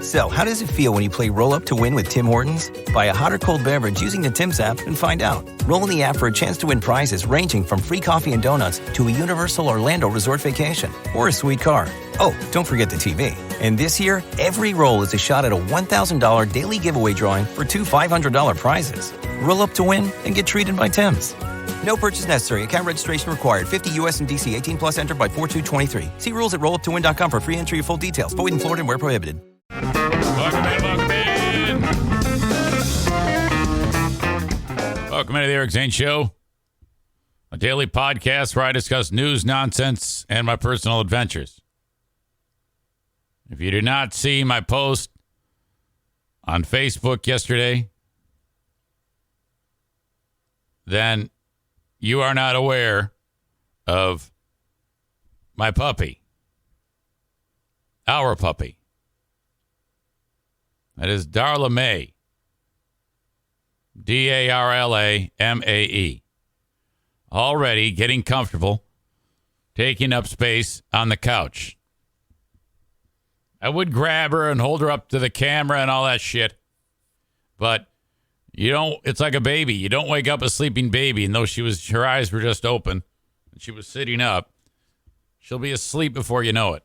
So, how does it feel when you play Roll Up to Win with Tim Hortons? Buy a hot or cold beverage using the Tim's app and find out. Roll in the app for a chance to win prizes ranging from free coffee and donuts to a Universal Orlando resort vacation or a sweet car. Oh, don't forget the TV. And this year, every roll is a shot at a $1,000 daily giveaway drawing for two $500 prizes. Roll up to win and get treated by Tim's. No purchase necessary. Account registration required. 50 U.S. and D.C. 18 plus entered by 4/2/23. See rules at rolluptowin.com for free entry and full details. Void in Florida and where prohibited. Welcome in. Welcome into the Eric Zane Show, a daily podcast where I discuss news, nonsense, and my personal adventures. If you did not see my post on Facebook yesterday, then you are not aware of my puppy, our puppy. That is Darla Mae, Darlamae, already getting comfortable, taking up space on the couch. I would grab her and hold her up to the camera and all that shit, but you don't. It's like a baby. You don't wake up a sleeping baby, and though her eyes were just open, and she was sitting up, she'll be asleep before you know it.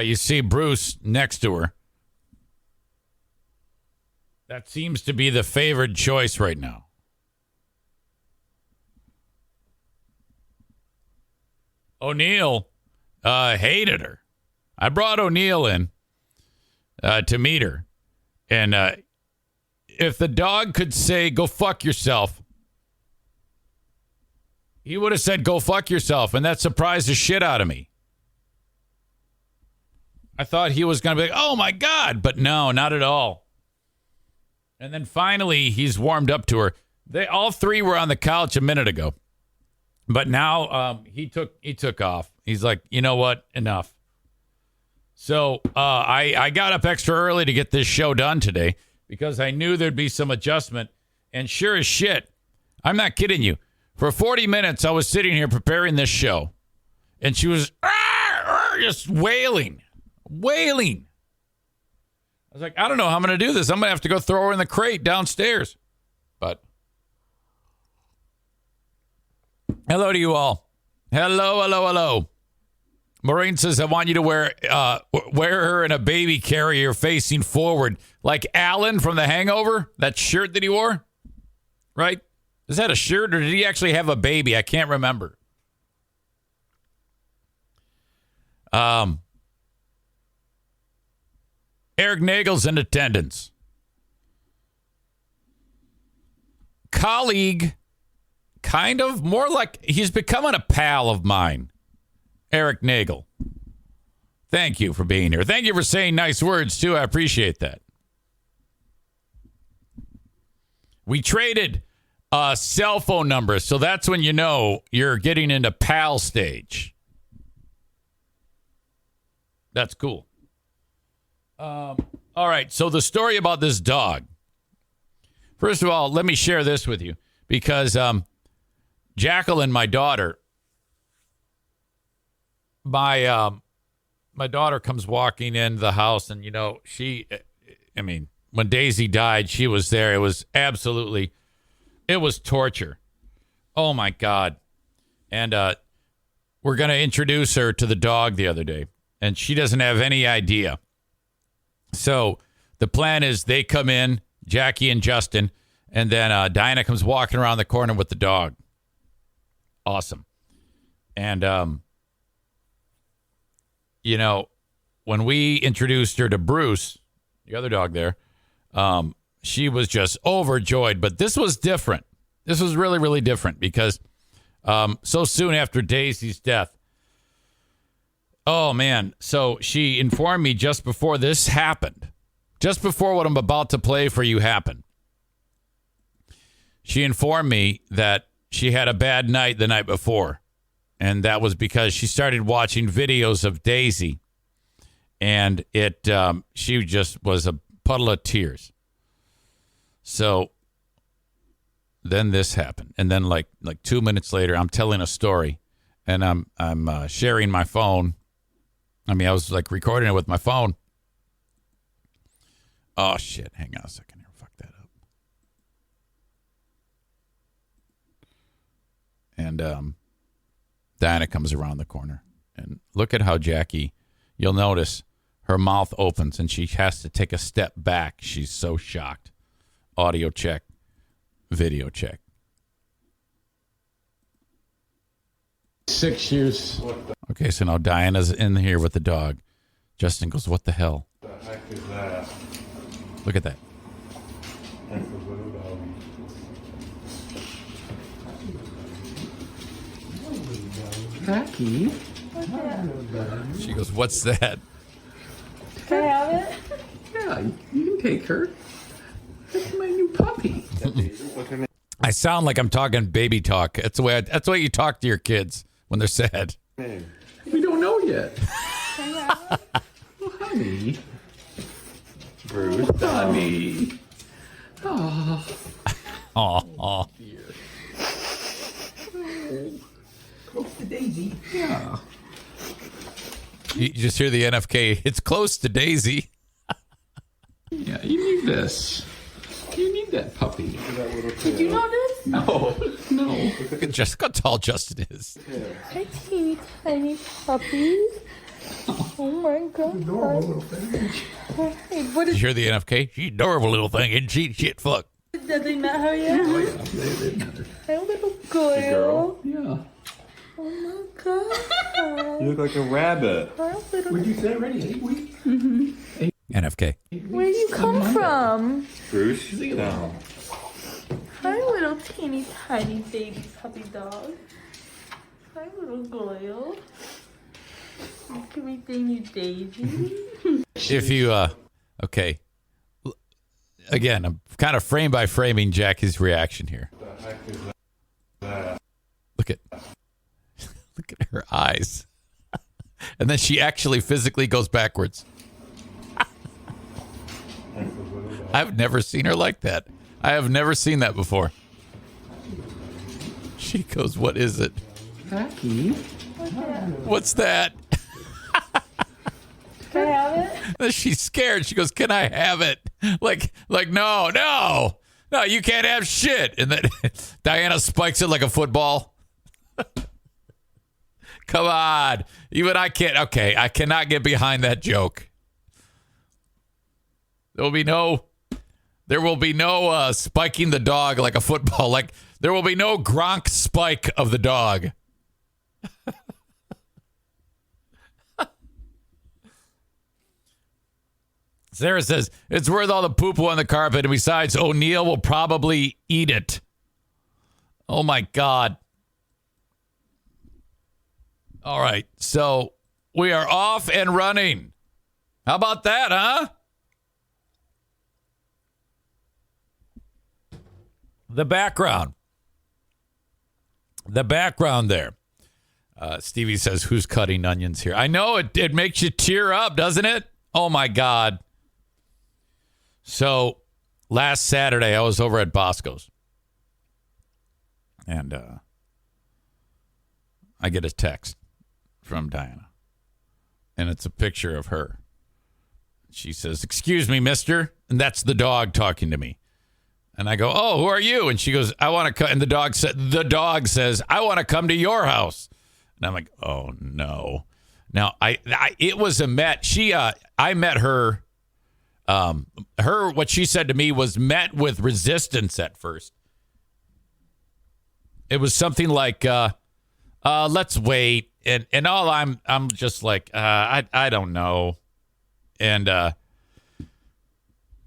You see Bruce next to her. That seems to be the favored choice right now. O'Neill hated her. I brought O'Neill in to meet her. And if the dog could say, go fuck yourself, he would have said, go fuck yourself. And that surprised the shit out of me. I thought he was going to be like, oh, my God. But no, not at all. And then finally, he's warmed up to her. All three were on the couch a minute ago. But now he took off. He's like, you know what? Enough. So I got up extra early to get this show done today because I knew there'd be some adjustment. And sure as shit, I'm not kidding you. For 40 minutes, I was sitting here preparing this show. And she was just wailing. I was like, I don't know how I'm going to do this. I'm going to have to go throw her in the crate downstairs. But hello to you all. Hello. Maureen says, I want you to wear her in a baby carrier facing forward. Like Alan from The Hangover, that shirt that he wore. Right? Is that a shirt or did he actually have a baby? I can't remember. Eric Nagel's in attendance. Colleague, kind of, more like he's becoming a pal of mine. Eric Nagel. Thank you for being here. Thank you for saying nice words, too. I appreciate that. We traded cell phone numbers, so that's when you know you're getting into pal stage. That's cool. All right, so the story about this dog. First of all, let me share this with you because Jacqueline, my daughter, my daughter comes walking into the house, and when Daisy died, she was there. It was torture. Oh my God! And we're gonna introduce her to the dog the other day, and she doesn't have any idea. So the plan is they come in, Jackie and Justin, and then Diana comes walking around the corner with the dog. Awesome. And, when we introduced her to Bruce, the other dog there, she was just overjoyed. But this was different. This was really, really different because so soon after Daisy's death, oh, man. So she informed me just before this happened, just before what I'm about to play for you happened. She informed me that she had a bad night the night before. And that was because she started watching videos of Daisy. And she just was a puddle of tears. So then this happened. And then like 2 minutes later, I'm telling a story. And I'm sharing my phone I mean, I was like recording it with my phone. Oh, shit. Hang on a second here. Fuck that up. And Diana comes around the corner. And look at how Jackie, you'll notice her mouth opens and she has to take a step back. She's so shocked. Audio check. Video check. 6 years. Okay, so now Diana's in here with the dog. Justin goes, what the hell? What the heck is that? Look at that. That's a little dog. Jackie? She goes, what's that? Can I have it? Yeah, you can take her. That's my new puppy. I sound like I'm talking baby talk. That's the way you talk to your kids when they're sad. We don't know yet. Oh, honey. Bruce. Honey. Oh. Oh. Close to Daisy. Yeah. You just hear the NFK. It's close to Daisy. Yeah, you need this. You need that puppy. Did you know this? No. Look at just look how tall Justin is. Hi, teeny tiny puppy. Oh my god. Hey, what Did is you hear the NFK? She's adorable little thing, isn't she? Shit, fuck. Did they met her yet? Oh, yeah. They met her. Hi, little girl. Yeah. Oh my god. You look like a rabbit. Hi, little. Would you say already 8 weeks? NFK. Where do you come from? Bruce? No. Hi, little teeny tiny baby puppy dog. Hi, little girl. Can we name you Daisy? If you okay. Again, I'm kind of frame by framing Jackie's reaction here. What the heck is that? Look at her eyes. And then she actually physically goes backwards. I've never seen her like that. I have never seen that before. She goes, what is it? Jackie? What's that? Can I have it? She's scared. She goes, can I have it? Like, no, you can't have shit. And then Diana spikes it like a football. Come on. Even I can't. Okay, I cannot get behind that joke. There will be no spiking the dog like a football. Like, there will be no Gronk spike of the dog. Sarah says, it's worth all the poo-poo on the carpet, and besides, O'Neill will probably eat it. Oh, my God. All right, so we are off and running. How about that, huh? The background there. Stevie says, who's cutting onions here? I know it makes you tear up, doesn't it? Oh, my God. So last Saturday, I was over at Bosco's. And I get a text from Diana. And it's a picture of her. She says, excuse me, mister. And that's the dog talking to me. And I go, oh, who are you? And she goes, I want to come. And the dog says, I want to come to your house. And I'm like, oh, no. Now, it was a met. I met her. What she said to me was met with resistance at first. It was something like, let's wait. And all I'm just like, I don't know. And,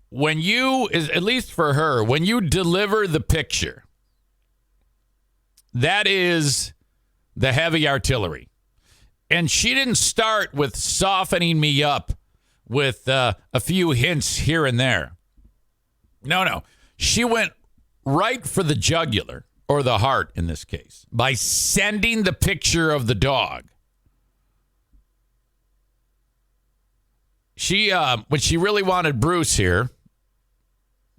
when you, at least for her, when you deliver the picture, that is the heavy artillery. And she didn't start with softening me up with a few hints here and there. No. She went right for the jugular, or the heart in this case, by sending the picture of the dog. She, when she really wanted Bruce here,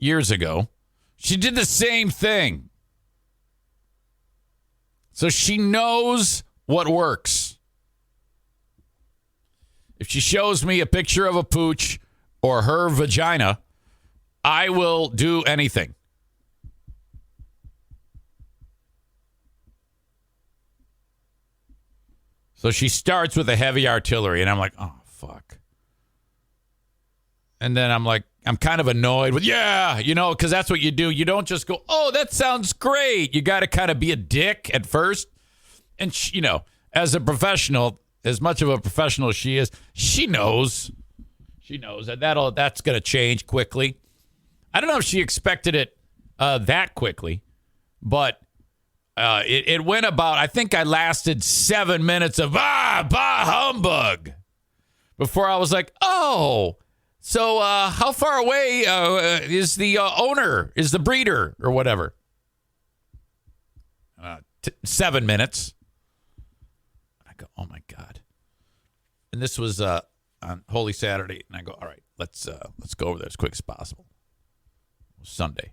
years ago, she did the same thing. So she knows what works. If she shows me a picture of a pooch or her vagina, I will do anything. So she starts with a heavy artillery, and I'm like, oh, fuck. And then I'm like, I'm kind of annoyed with, yeah, because that's what you do. You don't just go, oh, that sounds great. You got to kind of be a dick at first. And, as a professional, as much of a professional as she is, she knows. She knows that that's going to change quickly. I don't know if she expected it that quickly, but it went about, I think I lasted 7 minutes of, bah humbug, before I was like, oh, so how far away is the owner, is the breeder, or whatever? 7 minutes. I go, oh, my God. And this was on Holy Saturday, and I go, all right, let's go over there as quick as possible. Sunday.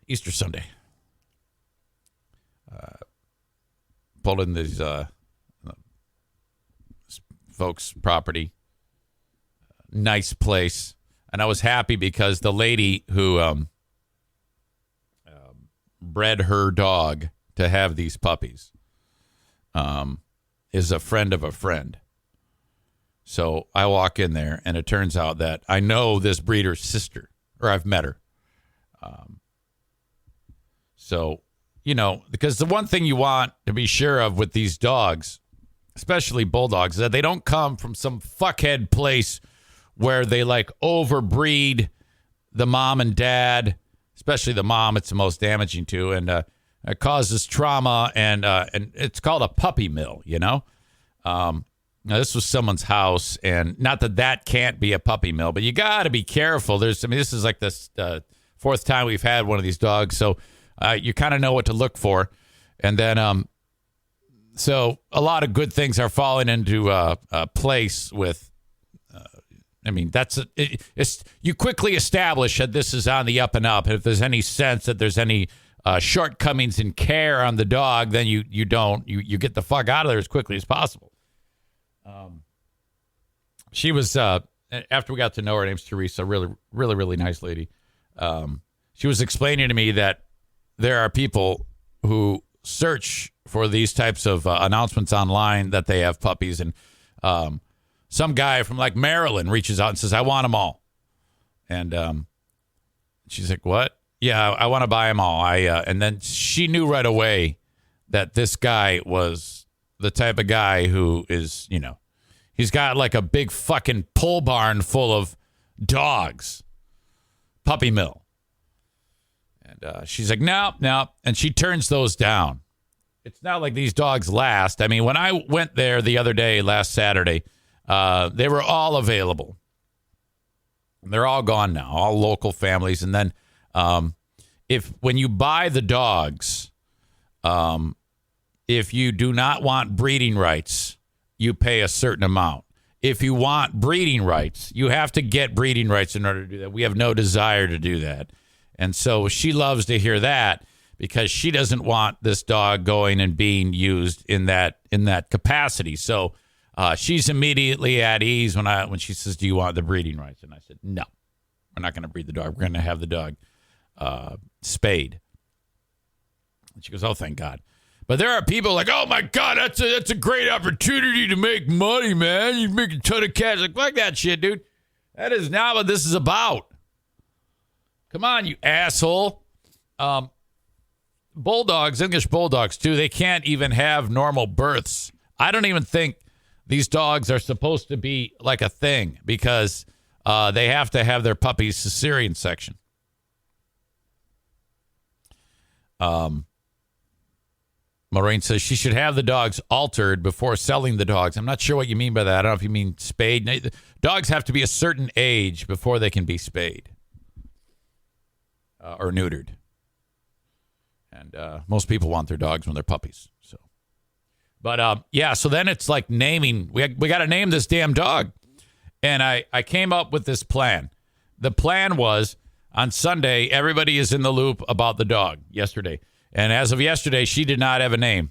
Easter Sunday. Pulled in these folks' property. Nice place. And I was happy because the lady who bred her dog to have these puppies is a friend of a friend. So I walk in there, and it turns out that I know this breeder's sister, or I've met her. So, because the one thing you want to be sure of with these dogs, especially bulldogs, is that they don't come from some fuckhead place where they overbreed the mom and dad, especially the mom. It's the most damaging to, and it causes trauma, and it's called a puppy mill. Now, this was someone's house, and not that can't be a puppy mill, but you got to be careful. This is like the fourth time we've had one of these dogs, so you kind of know what to look for. And then, so a lot of good things are falling into place with. You quickly establish that this is on the up and up. If there's any sense that there's any shortcomings in care on the dog, then you get the fuck out of there as quickly as possible. She was, after we got to know her, name's Teresa, really, really, really nice lady. She was explaining to me that there are people who search for these types of announcements online that they have puppies, and some guy from Maryland reaches out and says, I want them all. And she's like, what? Yeah, I want to buy them all. And then she knew right away that this guy was the type of guy who is, he's got a big fucking pole barn full of dogs. Puppy mill. And she's like, no. And she turns those down. It's not like these dogs last. I mean, when I went there the other day, last Saturday, they were all available. They're all gone now, all local families. And then when you buy the dogs, if you do not want breeding rights, you pay a certain amount. If you want breeding rights, you have to get breeding rights in order to do that. We have no desire to do that. And so she loves to hear that because she doesn't want this dog going and being used in that capacity. So she's immediately at ease when she says, do you want the breeding rights? And I said, no, we're not going to breed the dog. We're going to have the dog spayed. And she goes, oh, thank God. But there are people oh, my God, that's a great opportunity to make money, man. You make a ton of cash. Fuck that shit, dude. That is not what this is about. Come on, you asshole. Bulldogs, English bulldogs, too, they can't even have normal births. I don't even think these dogs are supposed to be a thing because they have to have their puppies cesarean section. Maureen says she should have the dogs altered before selling the dogs. I'm not sure what you mean by that. I don't know if you mean spayed. Dogs have to be a certain age before they can be spayed or neutered. And most people want their dogs when they're puppies. So, but so then it's naming. We got to name this damn dog. And I came up with this plan. The plan was on Sunday, everybody is in the loop about the dog yesterday. And as of yesterday, she did not have a name.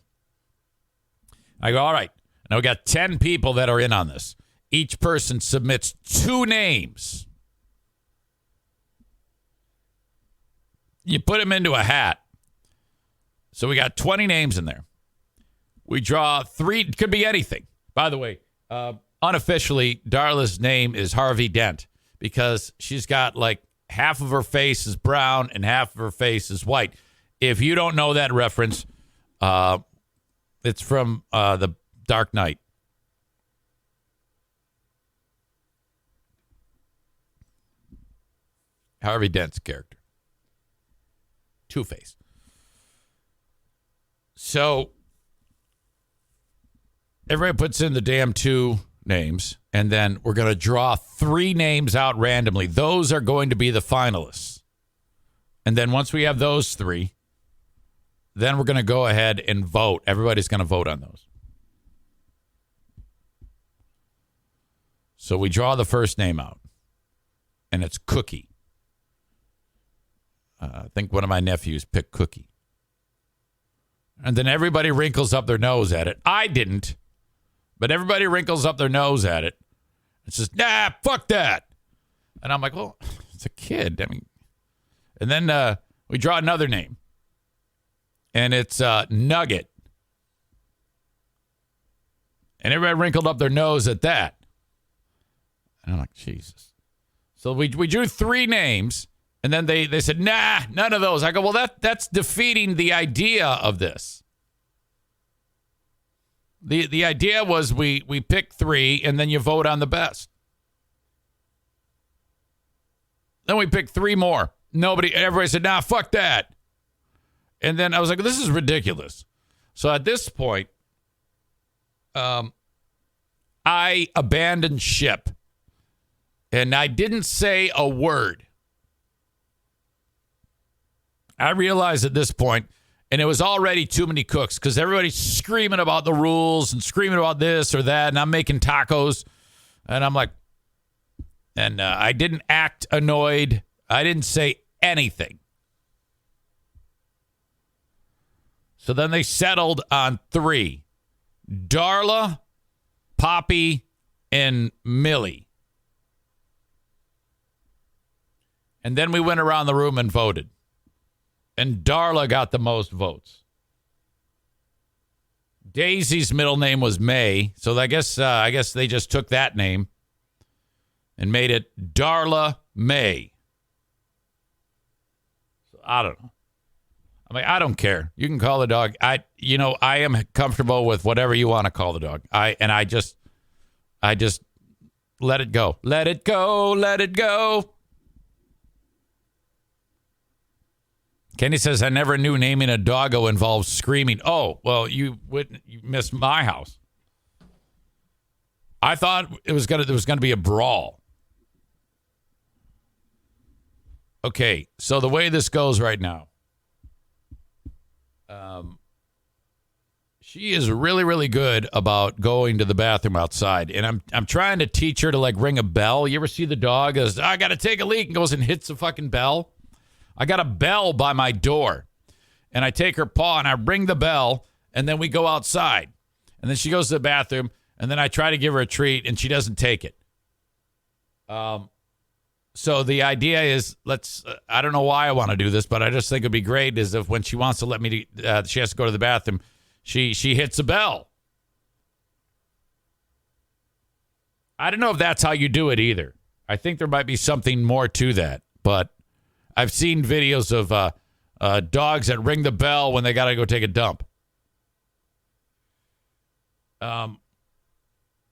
I go, all right. Now we got 10 people that are in on this. Each person submits 2 names. You put them into a hat. So we got 20 names in there. We draw 3. It could be anything. By the way, unofficially, Darla's name is Harvey Dent because she's got like half of her face is brown and half of her face is white. If you don't know that reference, it's from The Dark Knight. Harvey Dent's character. Two-Face. So everybody puts in the damn 2 names, and then we're going to draw 3 names out randomly. Those are going to be the finalists. And then once we have those 3, then we're going to go ahead and vote. Everybody's going to vote on those. So we draw the first name out, and it's Cookie. I think one of my nephews picked Cookie. And then everybody wrinkles up their nose at it. I didn't, but everybody wrinkles up their nose at it. It says, nah, fuck that. And I'm like, well, it's a kid. I mean, and then we draw another name. And it's Nugget. And everybody wrinkled up their nose at that. And I'm like, Jesus. So we drew 3 names. And then they said, nah, none of those. I go, well, that's defeating the idea of this. The idea was we pick 3, and then you vote on the best. Then we picked 3 more. Everybody said, nah, fuck that. And then I was like, this is ridiculous. So at this point, I abandoned ship. And I didn't say a word. I realized at this point, and it was already too many cooks because everybody's screaming about the rules and screaming about this or that, and I'm making tacos. And I'm like, and I didn't act annoyed. I didn't say anything. So then they settled on 3. Darla, Poppy, and Millie. And then we went around the room and voted. And Darla got the most votes. Daisy's middle name was May, so I guess they just took that name and made it Darla May. So I don't know. I mean, I don't care. You can call the dog. I am comfortable with whatever you want to call the dog. I just let it go. Let it go. Let it go. Kenny says, I never knew naming a doggo involves screaming. Oh, well, you missed my house. I thought there was gonna be a brawl. Okay, so the way this goes right now, she is really, really good about going to the bathroom outside, and I'm trying to teach her to like ring a bell. You ever see the dog goes, I gotta take a leak, and goes and hits the fucking bell? I got a bell by my door, and I take her paw and I ring the bell, and then we go outside, and then she goes to the bathroom, and then I try to give her a treat, and she doesn't take it. So the idea is, I don't know why I want to do this, but I just think it'd be great is if when she wants to let me, she has to go to the bathroom, she hits a bell. I don't know if that's how you do it either. I think there might be something more to that, but I've seen videos of dogs that ring the bell when they got to go take a dump.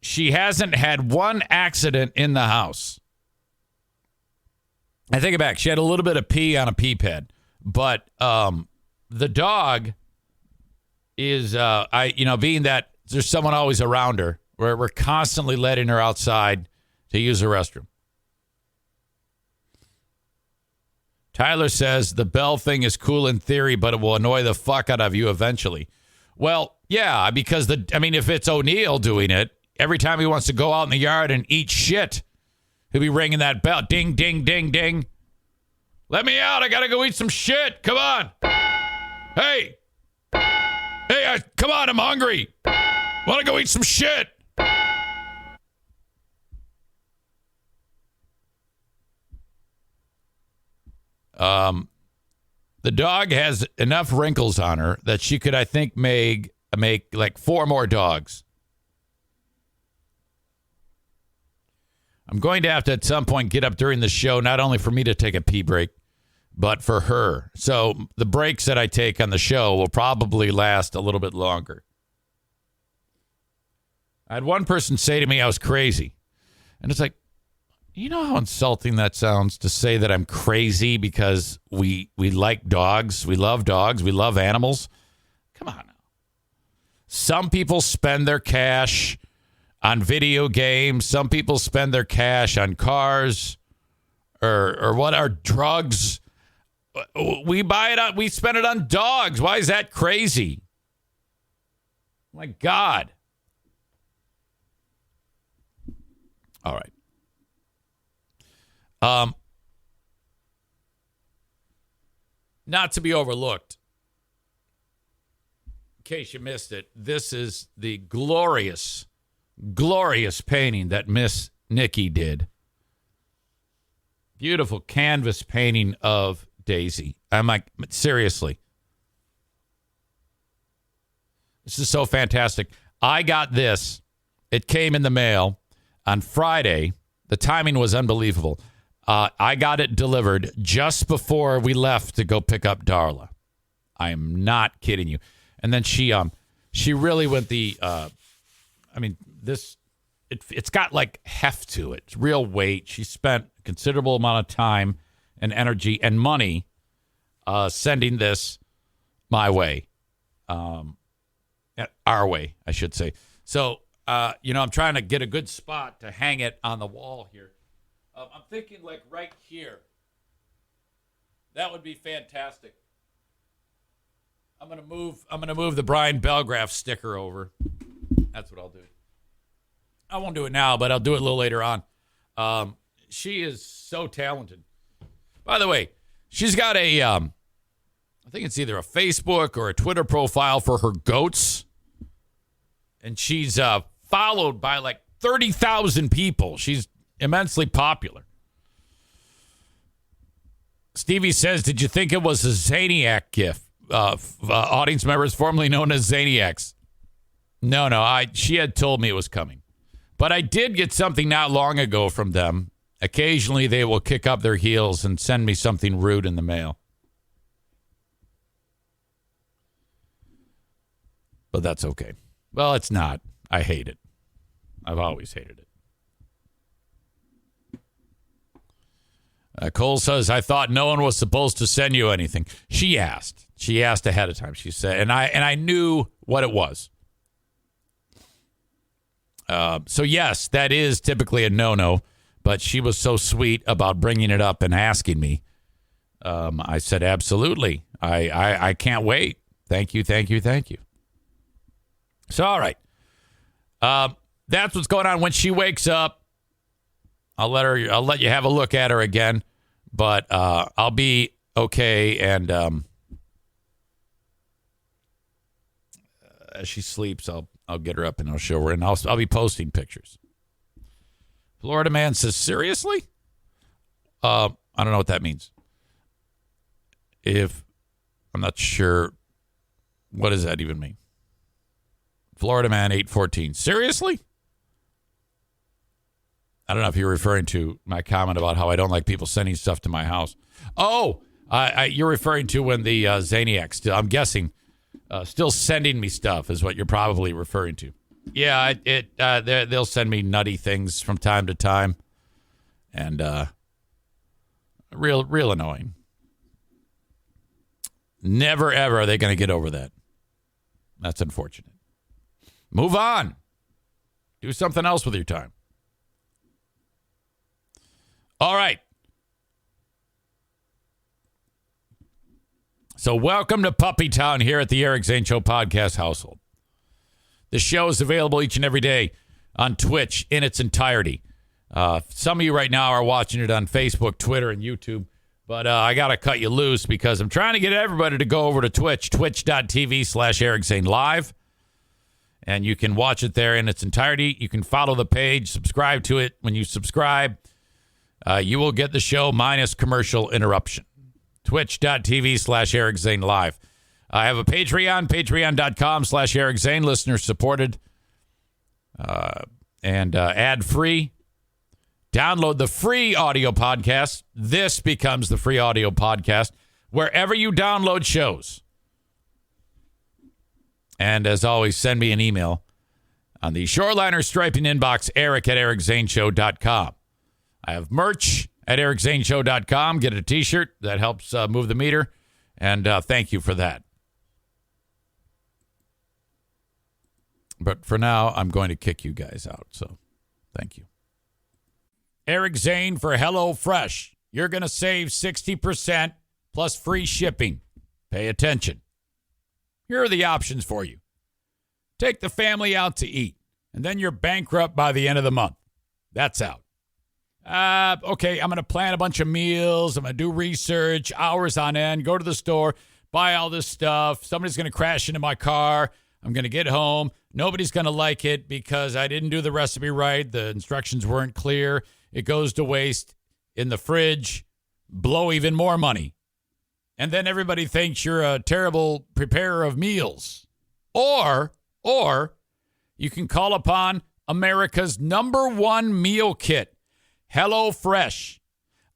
She hasn't had one accident in the house. I take it back. She had a little bit of pee on a pee pad. But the dog is, being that there's someone always around her, we're constantly letting her outside to use the restroom. Tyler says the bell thing is cool in theory, but it will annoy the fuck out of you eventually. Well, yeah, because if it's O'Neill doing it, every time he wants to go out in the yard and eat shit, he'll be ringing that bell. Ding, ding, ding, ding. Let me out. I got to go eat some shit. Come on. Hey, come on. I'm hungry. Want to go eat some shit? The dog has enough wrinkles on her that she could, I think, make like 4 more dogs. I'm going to have to, at some point, get up during the show, not only for me to take a pee break, but for her. So the breaks that I take on the show will probably last a little bit longer. I had one person say to me I was crazy. And it's like, you know how insulting that sounds to say that I'm crazy because we like dogs, we love animals? Come on now. Some people spend their cash on video games. Some people spend their cash on cars or what are drugs. We buy it on, we spend it on dogs. Why is that crazy? My God. All right. Not to be overlooked, in case you missed it, this is the glorious painting that Miss Nikki did. Beautiful canvas painting of Daisy. I'm like, seriously. This is so fantastic. I got this. It came in the mail on Friday. The timing was unbelievable. I got it delivered just before we left to go pick up Darla. I am not kidding you. And then she really went it's got like heft to it. It's real weight. She spent a considerable amount of time and energy and money sending this my way. Our way, I should say. So, I'm trying to get a good spot to hang it on the wall here. I'm thinking like right here. That would be fantastic. I'm gonna move the Brian Belgraph sticker over. That's what I'll do. I won't do it now, but I'll do it a little later on. She is so talented. By the way, she's got a I think it's either a Facebook or a Twitter profile for her goats. And she's followed by like 30,000 people. She's immensely popular. Stevie says, did you think it was a Zaniac gift? Audience members formerly known as Zaniacs. No, she had told me it was coming. But I did get something not long ago from them. Occasionally they will kick up their heels and send me something rude in the mail. But that's okay. Well, it's not. I hate it. I've always hated it. Cole says, I thought no one was supposed to send you anything. She asked. She asked ahead of time. She said, and I knew what it was. So, yes, that is typically a no-no. But she was so sweet about bringing it up and asking me. I said, absolutely. I can't wait. Thank you. So, all right. That's what's going on. When she wakes up, I'll let you have a look at her again, but I'll be okay. And as she sleeps, I'll get her up and I'll show her, and I'll be posting pictures. Florida man says, seriously? I don't know what that means. I'm not sure. What does that even mean? Florida man 814. Seriously? I don't know if you're referring to my comment about how I don't like people sending stuff to my house. Oh, you're referring to when the Zaniacs, I'm guessing, still sending me stuff is what you're probably referring to. Yeah, they'll send me nutty things from time to time, and real annoying. Never ever are they going to get over that. That's unfortunate. Move on. Do something else with your time. All right. So welcome to Puppy Town here at the Eric Zane Show podcast household. The show is available each and every day on Twitch in its entirety. Some of you right now are watching it on Facebook, Twitter, and YouTube. But I got to cut you loose because I'm trying to get everybody to go over to Twitch, twitch.tv/Eric Zane Live. And you can watch it there in its entirety. You can follow the page, subscribe to it. When you subscribe, you will get the show minus commercial interruption. Twitch.tv/Eric Zane Live. I have a Patreon, patreon.com/Eric Zane, listener supported and ad free. Download the free audio podcast. This becomes the free audio podcast wherever you download shows. And as always, send me an email on the Shoreliner Striping inbox, eric@ericzaneshow.com. I have merch at ericzaneshow.com. Get a t-shirt. That helps move the meter. And thank you for that. But for now, I'm going to kick you guys out. So thank you. Eric Zane for HelloFresh. You're going to save 60% plus free shipping. Pay attention. Here are the options for you. Take the family out to eat, and then you're bankrupt by the end of the month. That's out. Okay, I'm going to plan a bunch of meals. I'm going to do research, hours on end, go to the store, buy all this stuff. Somebody's going to crash into my car. I'm going to get home. Nobody's going to like it because I didn't do the recipe right. The instructions weren't clear. It goes to waste in the fridge. Blow even more money. And then everybody thinks you're a terrible preparer of meals. Or you can call upon America's #1 meal kit, HelloFresh.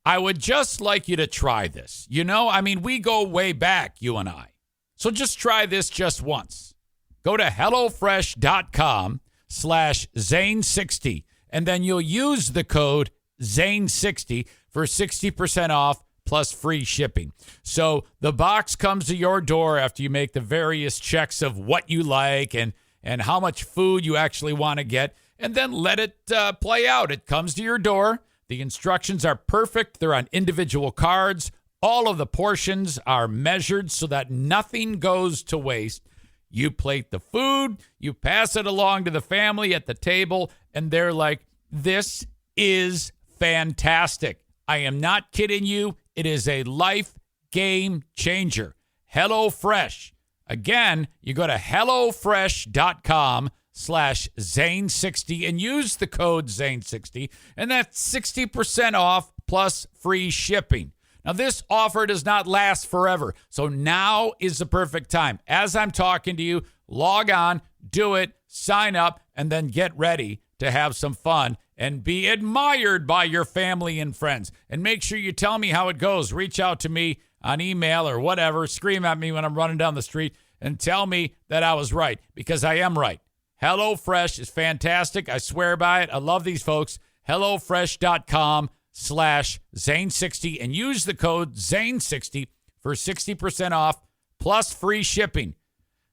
I would just like you to try this. You know, I mean, we go way back, you and I. So just try this just once. Go to HelloFresh.com/Zane60, and then you'll use the code Zane60 for 60% off plus free shipping. So the box comes to your door after you make the various checks of what you like and how much food you actually want to get, and then let it play out. It comes to your door. The instructions are perfect. They're on individual cards. All of the portions are measured so that nothing goes to waste. You plate the food, you pass it along to the family at the table, and they're like, this is fantastic. I am not kidding you. It is a life game changer. HelloFresh. Again, you go to HelloFresh.com/Zane60 and use the code Zane60, and that's 60% off plus free shipping. Now, this offer does not last forever, so now is the perfect time. As I'm talking to you, log on, do it, sign up, and then get ready to have some fun and be admired by your family and friends. And make sure you tell me how it goes. Reach out to me on email or whatever. Scream at me when I'm running down the street and tell me that I was right, because I am right. HelloFresh is fantastic. I swear by it. I love these folks. HelloFresh.com/Zane60 and use the code Zane60 for 60% off plus free shipping.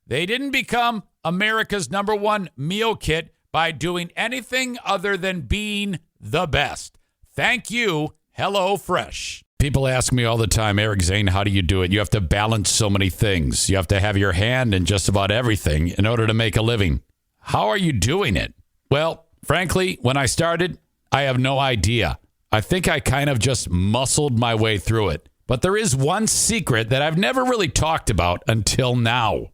They didn't become America's #1 meal kit by doing anything other than being the best. Thank you, HelloFresh. People ask me all the time, Eric Zane, how do you do it? You have to balance so many things. You have to have your hand in just about everything in order to make a living. How are you doing it? Well, frankly, when I started, I have no idea. I think I kind of just muscled my way through it. But there is one secret that I've never really talked about until now.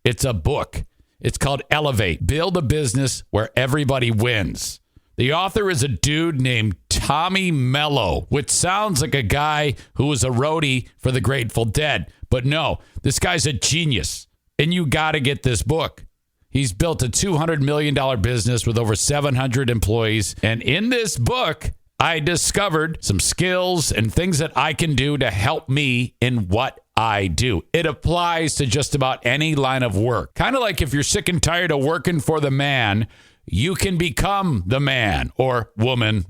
It's a book. It's called Elevate, Build a Business Where Everybody Wins. The author is a dude named Tommy Mello, which sounds like a guy who was a roadie for the Grateful Dead. But no, this guy's a genius, and you got to get this book. He's built a $200 million business with over 700 employees. And in this book, I discovered some skills and things that I can do to help me in what I do. It applies to just about any line of work. Kind of like if you're sick and tired of working for the man, you can become the man or woman,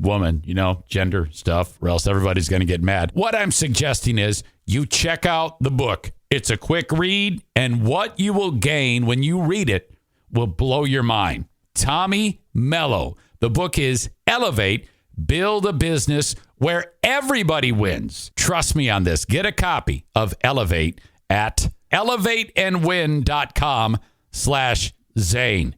you know, gender stuff, or else everybody's going to get mad. What I'm suggesting is you check out the book. It's a quick read, and what you will gain when you read it will blow your mind. Tommy Mello. The book is Elevate, Build a Business Where Everybody Wins. Trust me on this. Get a copy of Elevate at elevateandwin.com/Zane.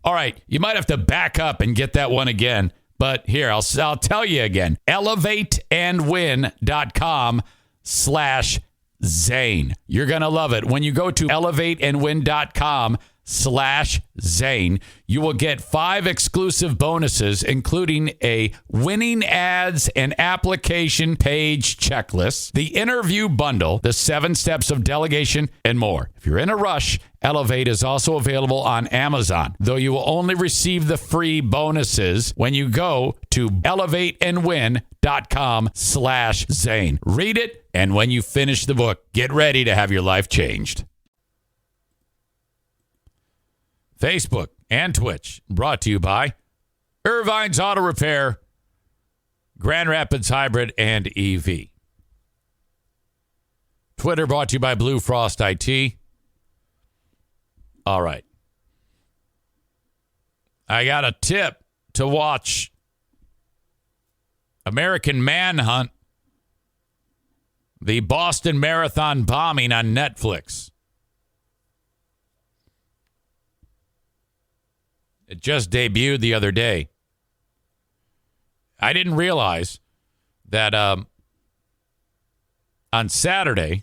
All right, you might have to back up and get that one again, but here, I'll tell you again. elevateandwin.com/Zane. You're going to love it. When you go to elevateandwin.com/Zane, patreon.com/Zane. You will get 5 exclusive bonuses, including a winning ads and application page checklist, the interview bundle, the 7 steps of delegation, and more. If you're in a rush, Elevate is also available on Amazon, though you will only receive the free bonuses when you go to elevateandwin.com/Zane. Read it, and when you finish the book, get ready to have your life changed. Facebook and Twitch, brought to you by Irvine's Auto Repair, Grand Rapids Hybrid, and EV. Twitter brought to you by Blue Frost IT. All right. I got a tip to watch American Manhunt, the Boston Marathon bombing on Netflix. It just debuted the other day. I didn't realize that on Saturday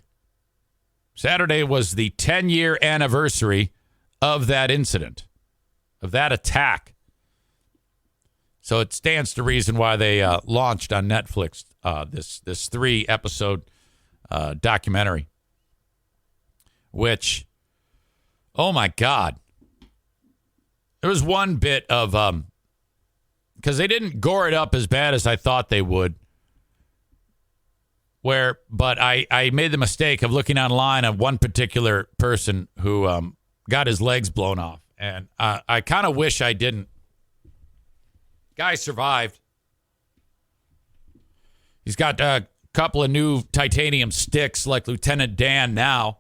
was the 10-year anniversary of that incident, of that attack. So it stands to reason why they launched on Netflix this 3-episode documentary, which, oh my God. There was one bit of, because they didn't gore it up as bad as I thought they would, but I made the mistake of looking online of one particular person who got his legs blown off. And I kind of wish I didn't. Guy survived. He's got a couple of new titanium sticks like Lieutenant Dan now.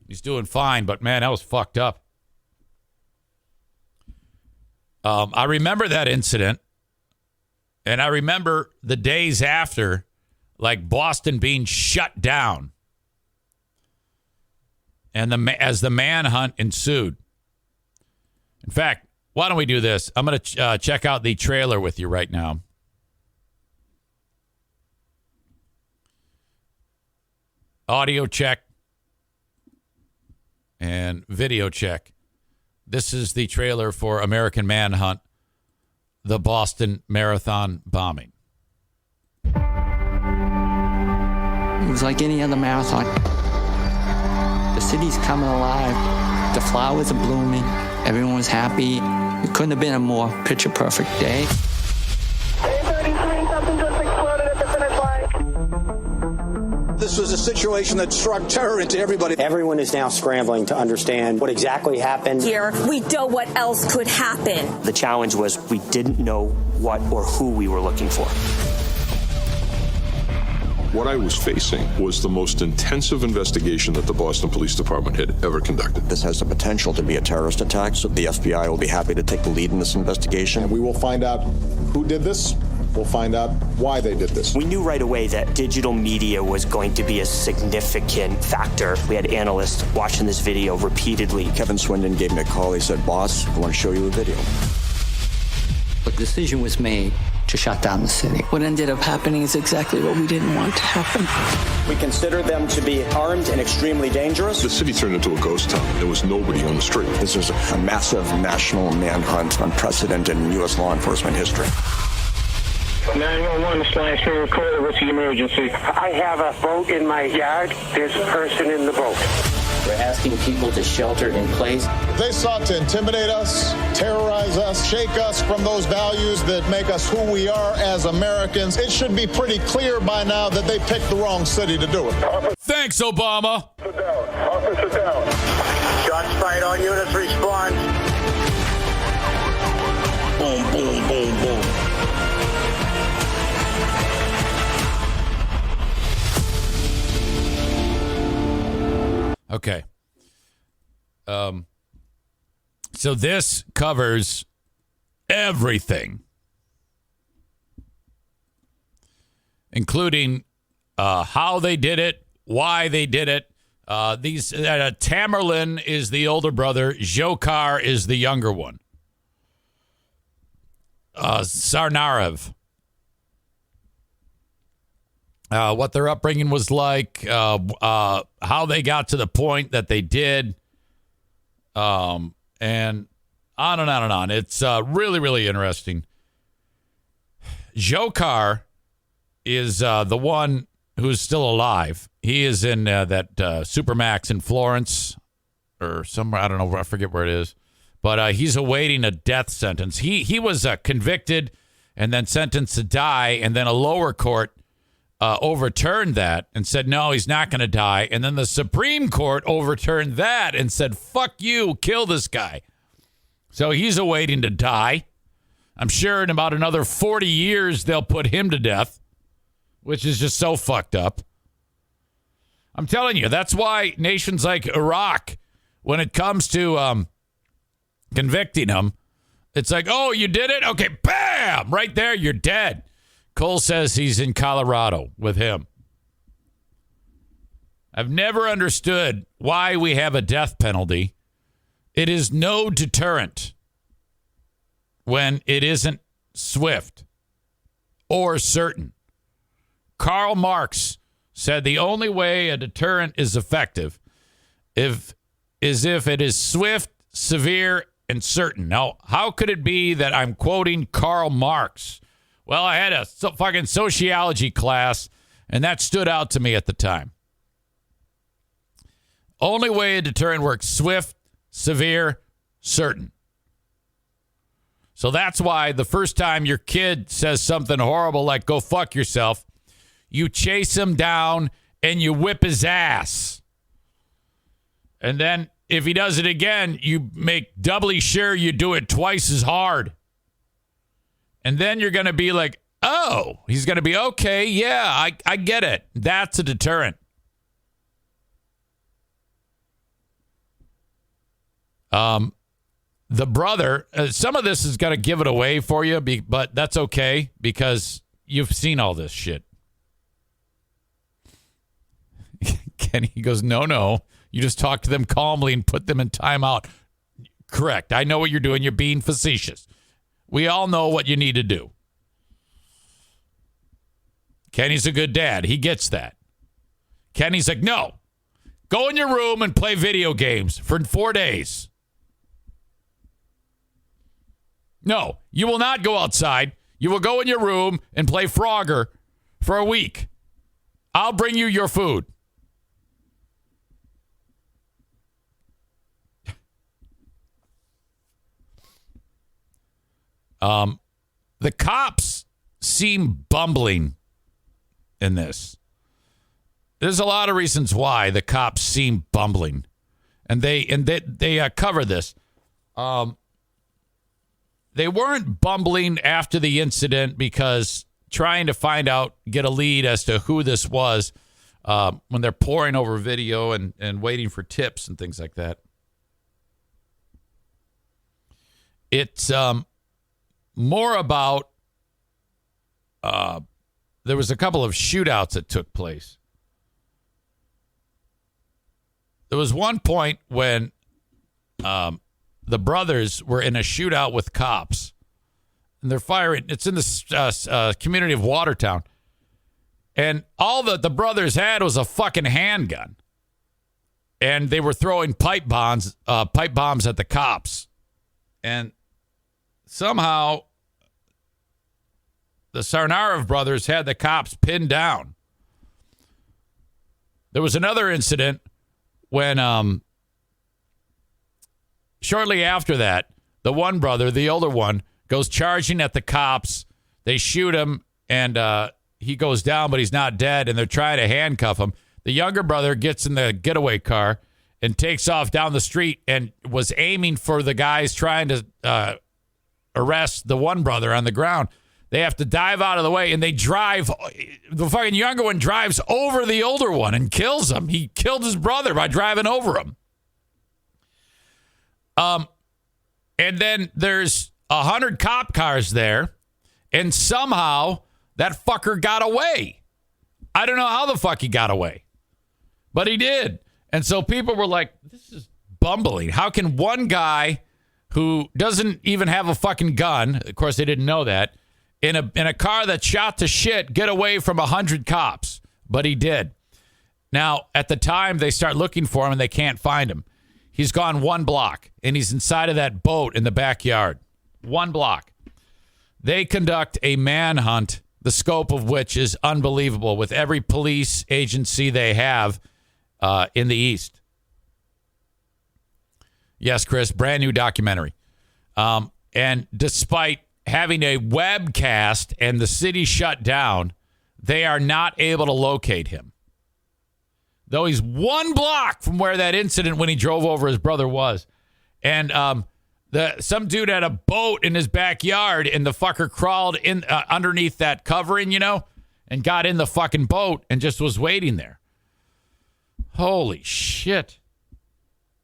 He's doing fine, but man, that was fucked up. I remember that incident, and I remember the days after, like Boston being shut down, and as the manhunt ensued. In fact, why don't we do this? I'm going to check out the trailer with you right now. Audio check and video check. This is the trailer for American Manhunt, the Boston Marathon bombing. It was like any other marathon. The city's coming alive. The flowers are blooming. Everyone was happy. It couldn't have been a more picture-perfect day. 8:33, something just exploded at the finish line. This was a situation that struck terror into everybody. Everyone is now scrambling to understand what exactly happened. Here, we know what else could happen. The challenge was we didn't know what or who we were looking for. What I was facing was the most intensive investigation that the Boston Police Department had ever conducted. This has the potential to be a terrorist attack, so the FBI will be happy to take the lead in this investigation. And we will find out who did this. We'll find out why they did this. We knew right away that digital media was going to be a significant factor. We had analysts watching this video repeatedly. Kevin Swindon gave me a call. He said, "Boss, I want to show you a video." The decision was made to shut down the city. What ended up happening is exactly what we didn't want to happen. We consider them to be armed and extremely dangerous. The city turned into a ghost town. There was nobody on the street. This is a massive national manhunt, unprecedented in U.S. law enforcement history. 911 slash recorder, what's the emergency? I have a boat in my yard. There's a person in the boat. We're asking people to shelter in place. They sought to intimidate us, terrorize us, shake us from those values that make us who we are as Americans. It should be pretty clear by now that they picked the wrong city to do it. Thanks, Obama. Officer down. Officer down. Shots fired. All units respond. Boom, boom, boom, boom. Okay. So this covers everything, including how they did it, why they did it. Tamerlan is the older brother. Dzhokhar is the younger one. Tsarnaev. What their upbringing was like, how they got to the point that they did, and And on and on and on. It's really, really interesting. Dzhokhar is the one who's still alive. He is in that Supermax in Florence or somewhere. I don't know. I forget where it is. But he's awaiting a death sentence. He was convicted and then sentenced to die. And then a lower court overturned that and said, no, he's not going to die. And then the Supreme Court overturned that and said, fuck you, kill this guy. So he's awaiting to die. I'm sure in about another 40 years, they'll put him to death, which is just so fucked up. I'm telling you, that's why nations like Iraq, when it comes to convicting them, it's like, oh, you did it? Okay, bam! Right there, you're dead. Cole says he's in Colorado with him. I've never understood why we have a death penalty. It is no deterrent when it isn't swift or certain. Karl Marx said the only way a deterrent is effective is if it is swift, severe, and certain. Now, how could it be that I'm quoting Karl Marx? Well, I had a fucking sociology class, and that stood out to me at the time. Only way a deterrent works: swift, severe, certain. So that's why the first time your kid says something horrible like go fuck yourself, you chase him down and you whip his ass. And then if he does it again, you make doubly sure you do it twice as hard. And then you're going to be like, oh, he's going to be okay. Yeah, I get it. That's a deterrent. The brother, some of this is going to give it away for you, but that's okay because you've seen all this shit. Kenny goes, no. You just talk to them calmly and put them in timeout. Correct. I know what you're doing. You're being facetious. We all know what you need to do. Kenny's a good dad. He gets that. Kenny's like, no. Go in your room and play video games for 4 days. No, you will not go outside. You will go in your room and play Frogger for a week. I'll bring you your food. The cops seem bumbling in this. There's a lot of reasons why the cops seem bumbling, and they cover this. They weren't bumbling after the incident because trying to get a lead as to who this was when they're poring over video and waiting for tips and things like that. It's more about there was a couple of shootouts that took place. There was one point when the brothers were in a shootout with cops, and they're firing. It's in the community of Watertown, and all that the brothers had was a fucking handgun, and they were throwing pipe bombs at the cops, and somehow the Sarnarev brothers had the cops pinned down. There was another incident when shortly after that, the one brother, the older one, goes charging at the cops. They shoot him, and he goes down, but he's not dead, and they're trying to handcuff him. The younger brother gets in the getaway car and takes off down the street and was aiming for the guys trying to arrest the one brother on the ground. They have to dive out of the way, and they drive. The fucking younger one drives over the older one and kills him. He killed his brother by driving over him. And then there's 100 cop cars there, and somehow that fucker got away. I don't know how the fuck he got away, but he did. And so people were like, this is bumbling. How can one guy who doesn't even have a fucking gun, of course they didn't know that, in a car that shot to shit, get away from 100 cops? But he did. Now, at the time, they start looking for him, and they can't find him. He's gone 1 block, and he's inside of that boat in the backyard. 1 block. They conduct a manhunt, the scope of which is unbelievable, with every police agency they have in the East. Yes, Chris, brand new documentary. And despite having a webcast and the city shut down, they are not able to locate him. Though he's 1 block from where that incident when he drove over his brother was. And some dude had a boat in his backyard, and the fucker crawled in underneath that covering, and got in the fucking boat and just was waiting there. Holy shit.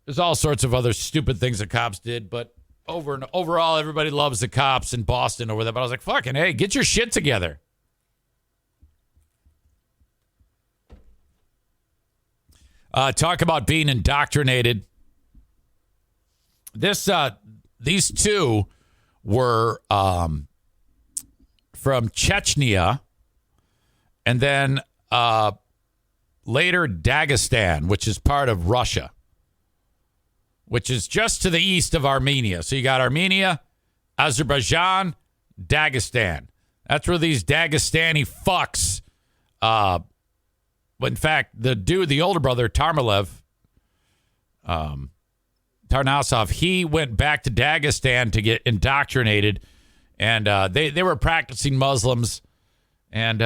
There's all sorts of other stupid things the cops did, but overall, everybody loves the cops in Boston over there. But I was like, fucking, hey, get your shit together. Talk about being indoctrinated. These two were from Chechnya, and then later Dagestan, which is part of Russia, which is just to the east of Armenia. So you got Armenia, Azerbaijan, Dagestan. That's where these Dagestani fucks. In fact, the older brother, Tarnasov, he went back to Dagestan to get indoctrinated, and they were practicing Muslims, and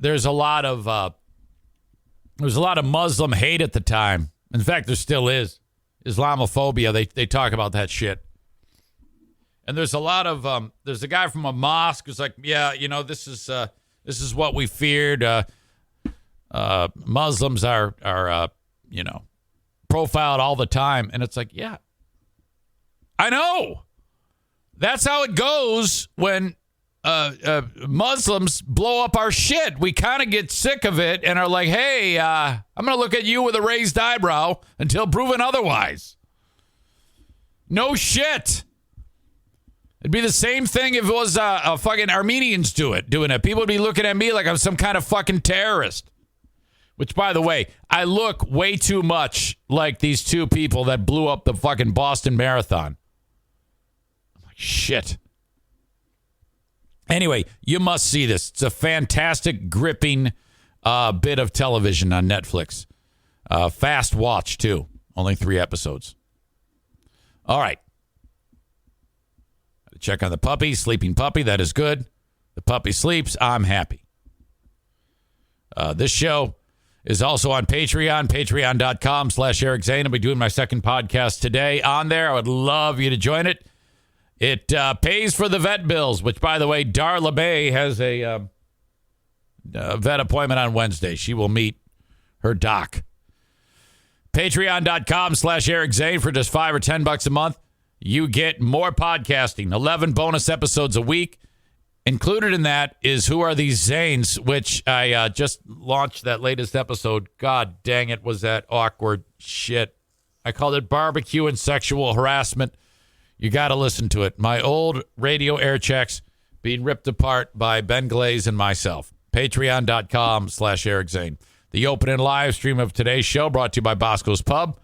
there's a lot of Muslim hate at the time. In fact, there still is Islamophobia. They talk about that shit, and there's a lot of there's a guy from a mosque who's like, yeah, this is what we feared. Muslims are profiled all the time. And it's like, yeah, I know. That's how it goes when Muslims blow up our shit. We kind of get sick of it and are like, hey, I'm going to look at you with a raised eyebrow until proven otherwise. No shit. It'd be the same thing if it was fucking Armenians doing it. People would be looking at me like I'm some kind of fucking terrorist. Which, by the way, I look way too much like these two people that blew up the fucking Boston Marathon. I'm like, shit. Anyway, you must see this. It's a fantastic, gripping bit of television on Netflix. Fast watch, too. Only 3 episodes. All right. Check on the puppy. Sleeping puppy. That is good. The puppy sleeps. I'm happy. This show is also on Patreon, patreon.com/Eric Zane. I'll be doing my second podcast today on there. I would love you to join it. It pays for the vet bills, which, by the way, Darla May has a vet appointment on Wednesday. She will meet her doc. Patreon.com/Eric Zane for just $5 or $10 a month. You get more podcasting, 11 bonus episodes a week. Included in that is Who Are These Zanes, which I just launched that latest episode. God dang it, was that awkward shit. I called it Barbecue and Sexual Harassment. You got to listen to it. My old radio air checks being ripped apart by Ben Glaze and myself. Patreon.com/Eric Zane. The open and live stream of today's show brought to you by Bosco's Pub.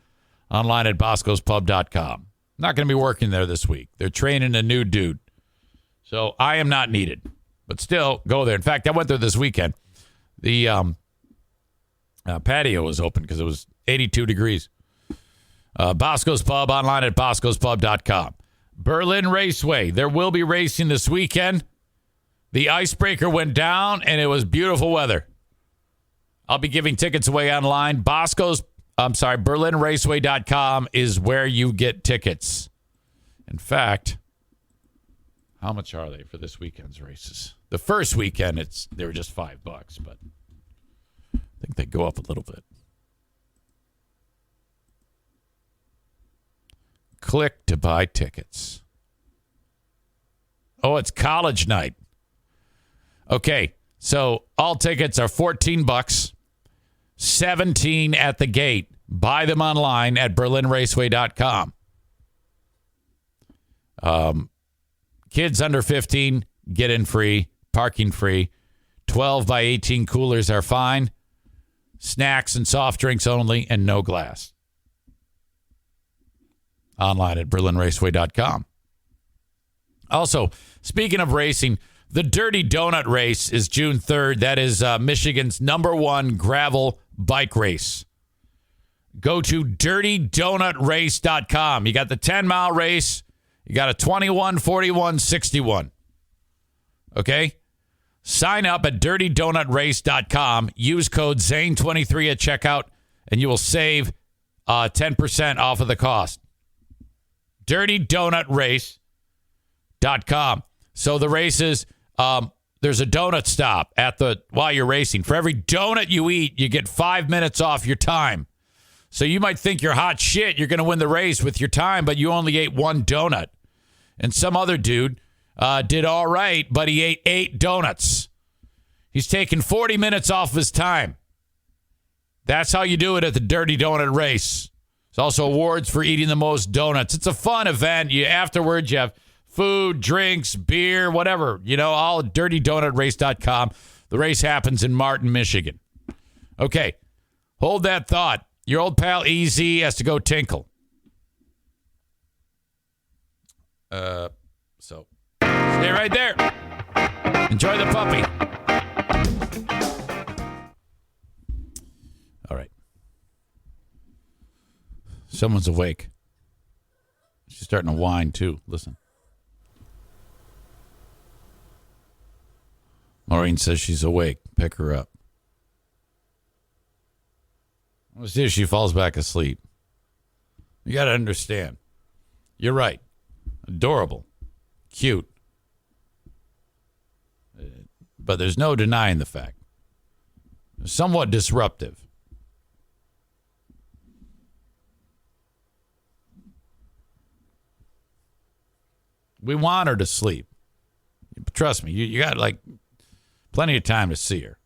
Online at boscospub.com. Not going to be working there this week. They're training a new dude. So I am not needed, but still go there. In fact, I went there this weekend. The patio was open because it was 82 degrees. Bosco's Pub, online at boscospub.com. Berlin Raceway. There will be racing this weekend. The icebreaker went down, and it was beautiful weather. I'll be giving tickets away online. BerlinRaceway.com is where you get tickets. In fact, how much are they for this weekend's races? The first weekend, they were just $5, but I think they go up a little bit. Click to buy tickets. Oh, it's college night. Okay, so all tickets are $14, $17 at the gate. Buy them online at BerlinRaceway.com. Kids under 15 get in free, parking free. 12 by 18 coolers are fine. Snacks and soft drinks only, and no glass. online at BerlinRaceway.com. Also, speaking of racing, the Dirty Donut Race is June 3rd. That is Michigan's #1 gravel bike race. Go to dirtydonutrace.com. You got the 10-mile race. You got a 21, 41, 61. Okay? Sign up at dirtydonutrace.com. Use code ZANE23 at checkout, and you will save 10% off of the cost. dirtydonutrace.com. So the races, there's a donut stop while you're racing. For every donut you eat, you get 5 minutes off your time. So you might think you're hot shit. You're going to win the race with your time, but you only ate 1 donut. And some other dude did all right, but he ate 8 donuts. He's taking 40 minutes off of his time. That's how you do it at the Dirty Donut Race. There's also awards for eating the most donuts. It's a fun event. Afterwards, you have food, drinks, beer, whatever. All at dirtydonutrace.com. The race happens in Martin, Michigan. Okay, hold that thought. Your old pal EZ has to go tinkle. So stay right there. Enjoy the puppy. All right. Someone's awake. She's starting to whine too. Listen. Maureen says she's awake. Pick her up. Let's see if she falls back asleep. You got to understand. You're right. Adorable. Cute. But there's no denying the fact. Somewhat disruptive. We want her to sleep. Trust me. You got plenty of time to see her.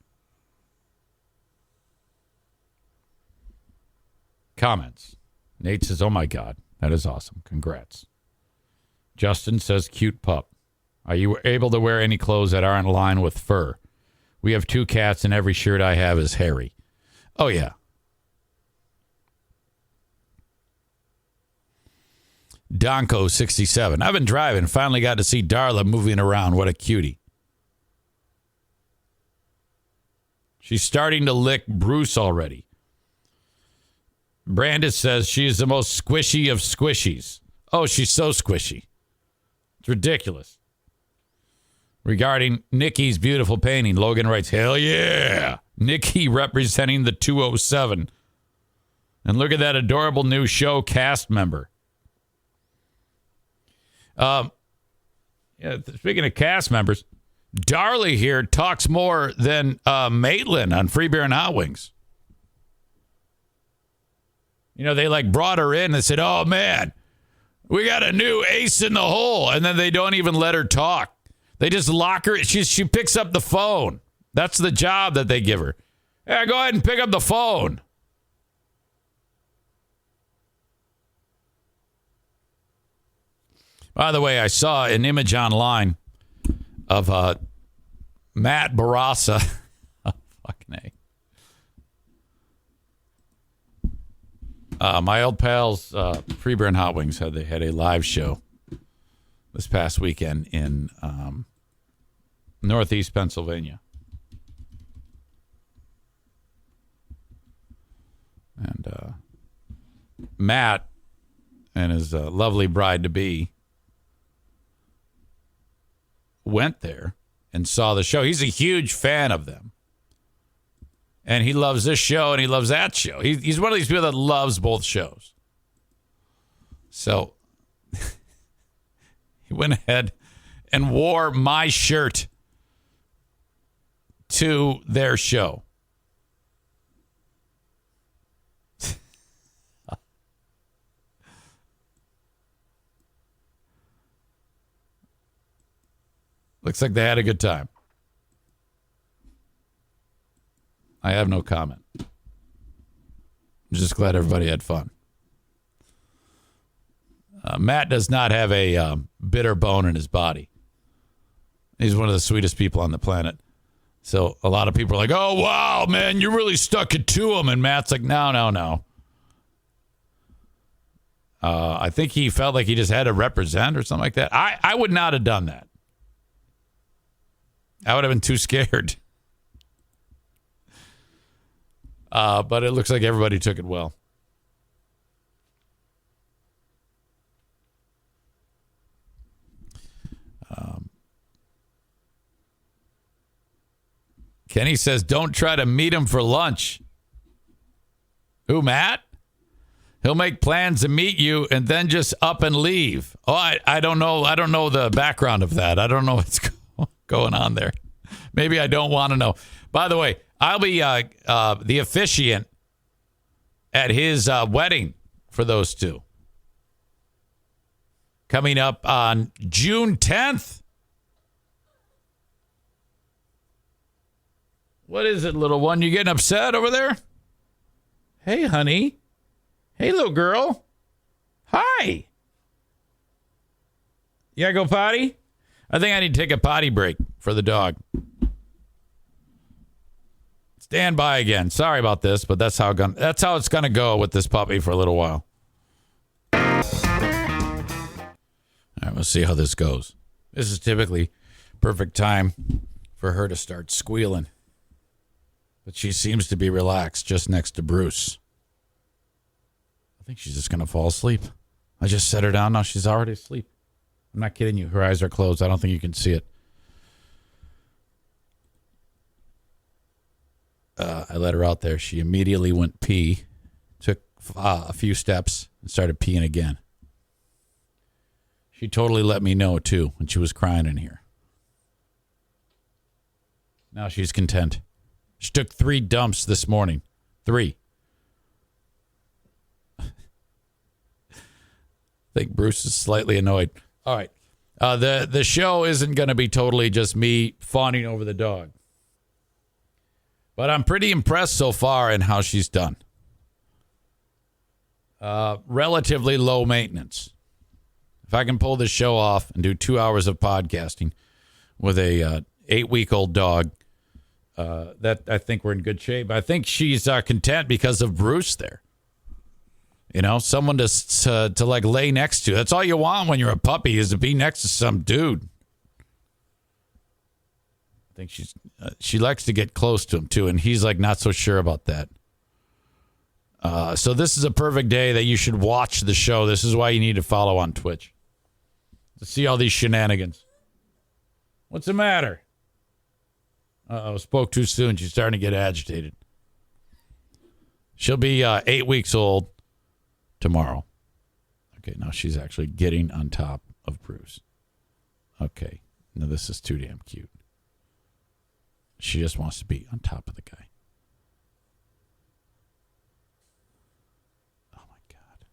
Comments. Nate says, oh my God, that is awesome. Congrats. Justin says, cute pup. Are you able to wear any clothes that aren't lined with fur? We have 2 cats and every shirt I have is hairy. Oh, yeah. Donko 67. I've been driving. Finally got to see Darla moving around. What a cutie. She's starting to lick Bruce already. Brandis says she is the most squishy of squishies. Oh, she's so squishy. It's ridiculous. Regarding Nikki's beautiful painting, Logan writes, hell yeah. Nikki representing the 207. And look at that adorable new show cast member. Speaking of cast members, Darlie here talks more than Maitland on Free Beer and Hot Wings. They brought her in and said, oh, man, we got a new ace in the hole. And then they don't even let her talk. They just lock her. She picks up the phone. That's the job that they give her. Yeah, go ahead and pick up the phone. By the way, I saw an image online of Matt Barassa. Oh, fucking A. My old pals, Free Beer and Hot Wings, they had a live show this past weekend in Northeast Pennsylvania. And Matt and his lovely bride-to-be went there and saw the show. He's a huge fan of them. And he loves this show and he loves that show. He's one of these people that loves both shows. So he went ahead and wore my shirt to their show. Looks like they had a good time. I have no comment. I'm just glad everybody had fun. Matt does not have a bitter bone in his body. He's one of the sweetest people on the planet. So a lot of people are like, oh, wow, man, you really stuck it to him. And Matt's like, no. I think he felt like he just had to represent or something like that. I would not have done that. I would have been too scared. But it looks like everybody took it well. Kenny says, don't try to meet him for lunch. Who, Matt? He'll make plans to meet you and then just up and leave. Oh, I don't know. I don't know the background of that. I don't know what's going on there. Maybe I don't want to know. By the way, I'll be the officiant at his wedding for those two. Coming up on June 10th. What is it, little one? You getting upset over there? Hey, honey. Hey, little girl. Hi. You gotta go potty? I think I need to take a potty break for the dog. Stand by again. Sorry about this, but that's how it's gonna go with this puppy for a little while. All right, we'll see how this goes. This is typically perfect time for her to start squealing. But she seems to be relaxed just next to Bruce. I think she's just going to fall asleep. I just set her down. Now she's already asleep. I'm not kidding you. Her eyes are closed. I don't think you can see it. I let her out there. She immediately went pee, took a few steps, and started peeing again. She totally let me know, too, when she was crying in here. Now she's content. She took 3 dumps this morning. 3. I think Bruce is slightly annoyed. All right. The show isn't going to be totally just me fawning over the dog. But I'm pretty impressed so far in how she's done. Relatively low maintenance. If I can pull this show off and do 2 hours of podcasting with a 8-week-old dog, that I think we're in good shape. I think she's content because of Bruce there. You know, someone to like lay next to. That's all you want when you're a puppy, is to be next to some dude. I think she likes to get close to him too, and he's like not so sure about that. So this is a perfect day that you should watch the show. This is why you need to follow on Twitch to see all these shenanigans. What's the matter? Spoke too soon. She's starting to get agitated. She'll be 8 weeks old tomorrow. Okay, now she's actually getting on top of Bruce. Okay, now this is too damn cute. She just wants to be on top of the guy. Oh, my God.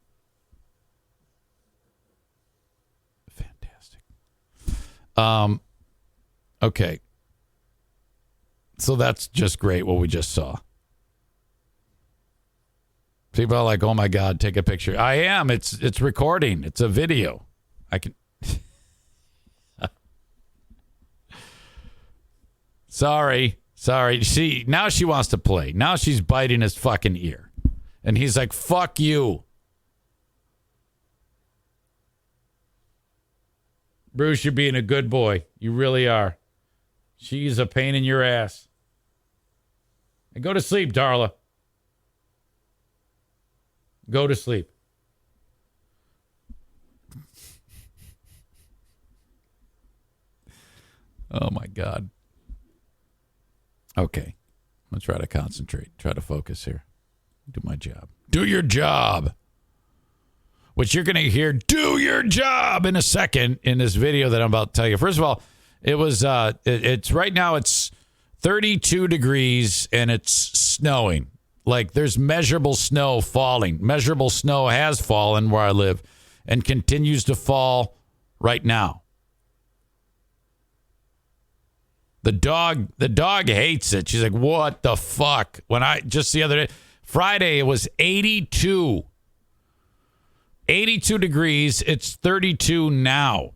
Fantastic. Okay. So that's just great what we just saw. People are like, oh my God, take a picture. I am. It's recording. It's a video. I can. Sorry. See, now she wants to play. Now she's biting his fucking ear. And he's like, fuck you. Bruce, you're being a good boy. You really are. She's a pain in your ass. And go to sleep, Darla. Go to sleep. Oh, my God. Okay. I'm going to try to concentrate. Try to focus here. Do my job. Do your job. Which you're going to hear, do your job, in a second in this video that I'm about to tell you. First of all, it was, it's right now it's 32 degrees and it's snowing. Like there's measurable snow falling. Measurable snow has fallen where I live and continues to fall right now. The dog hates it. She's like, what the fuck? When just the other day, Friday, it was 82 degrees. It's 32 now.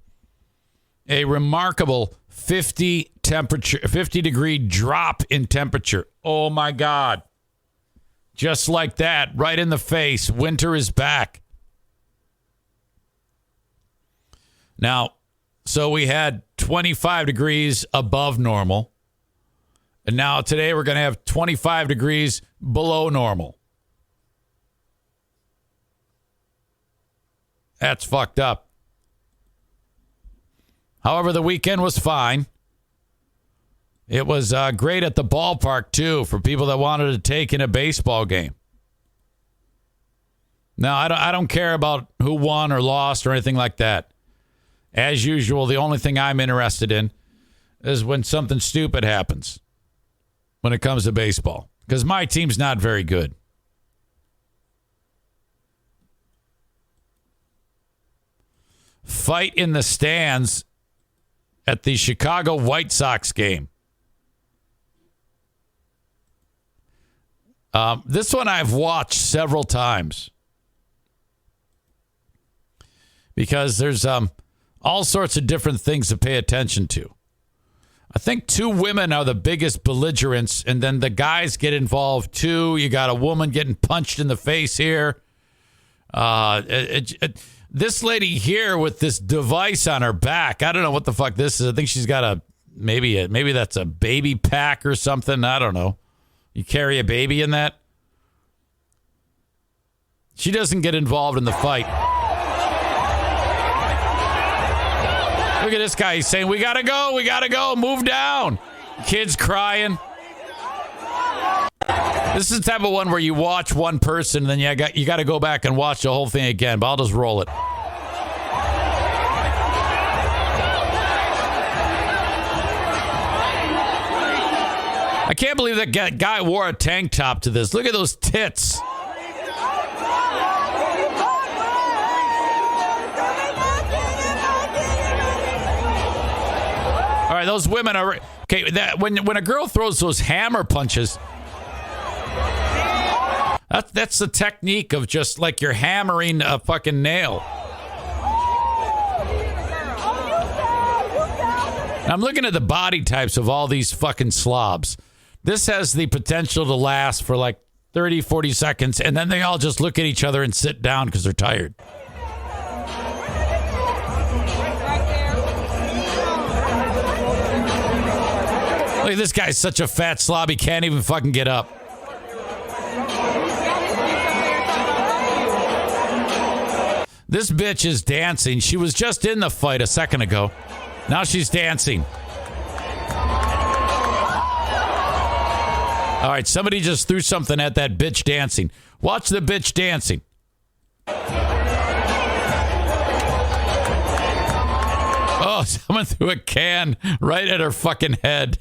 A remarkable 50 degree drop in temperature. Oh my God. Just like that, right in the face. Winter is back. Now, so we had 25 degrees above normal. And now today we're going to have 25 degrees below normal. That's fucked up. However, the weekend was fine. It was great at the ballpark, too, for people that wanted to take in a baseball game. Now, I don't care about who won or lost or anything like that. As usual, the only thing I'm interested in is when something stupid happens when it comes to baseball. Because my team's not very good. Fight in the stands at the Chicago White Sox game. This one I've watched several times because there's all sorts of different things to pay attention to. I think two women are the biggest belligerents, and then the guys get involved too. You got a woman getting punched in the face here. This lady here with this device on her back, I don't know what the fuck this is. I think she's got maybe that's a baby pack or something. I don't know. You carry a baby in that? She doesn't get involved in the fight. Look at this guy. He's saying, we got to go, move down. Kids crying. This is the type of one where you watch one person, and then you got to go back and watch the whole thing again, but I'll just roll it. I can't believe that guy wore a tank top to this. Look at those tits. All right, those women are okay. When a girl throws those hammer punches, that's the technique of just like you're hammering a fucking nail. I'm looking at the body types of all these fucking slobs. This has the potential to last for like 30, 40 seconds, and then they all just look at each other and sit down because they're tired. Look, this guy's such a fat slob, he can't even fucking get up. This bitch is dancing. She was just in the fight a second ago. Now she's dancing. All right, somebody just threw something at that bitch dancing. Watch the bitch dancing. Oh, someone threw a can right at her fucking head.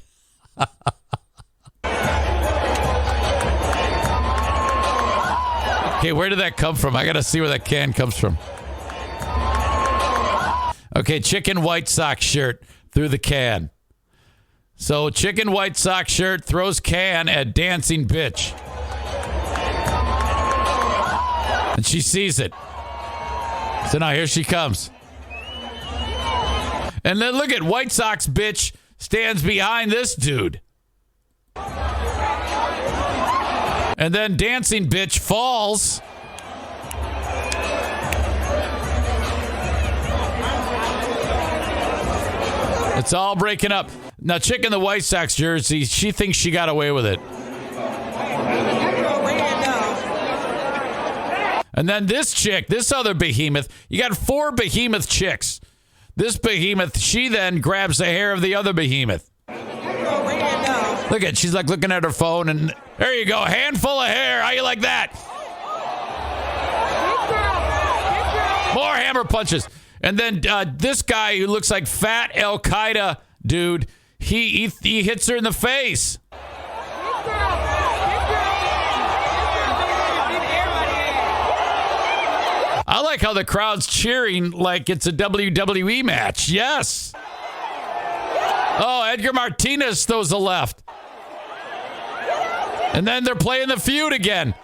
Okay, where did that come from? I got to see where that can comes from. Okay, chicken White Sox shirt through the can. So chicken White Sox shirt throws can at dancing bitch. And she sees it. So now here she comes. And then look at White Sox bitch stands behind this dude. And then dancing bitch falls. It's all breaking up. Now, chick in the White Sox jersey, she thinks she got away with it. And then this chick, this other behemoth, you got 4 behemoth chicks. This behemoth, she then grabs the hair of the other behemoth. Look at, she's like looking at her phone, and there you go, handful of hair. How you like that? More hammer punches. And then this guy who looks like fat Al Qaeda dude, he hits her in the face. I like how the crowd's cheering like it's a WWE match. Yes. Oh, Edgar Martinez throws a left. And then they're playing the feud again.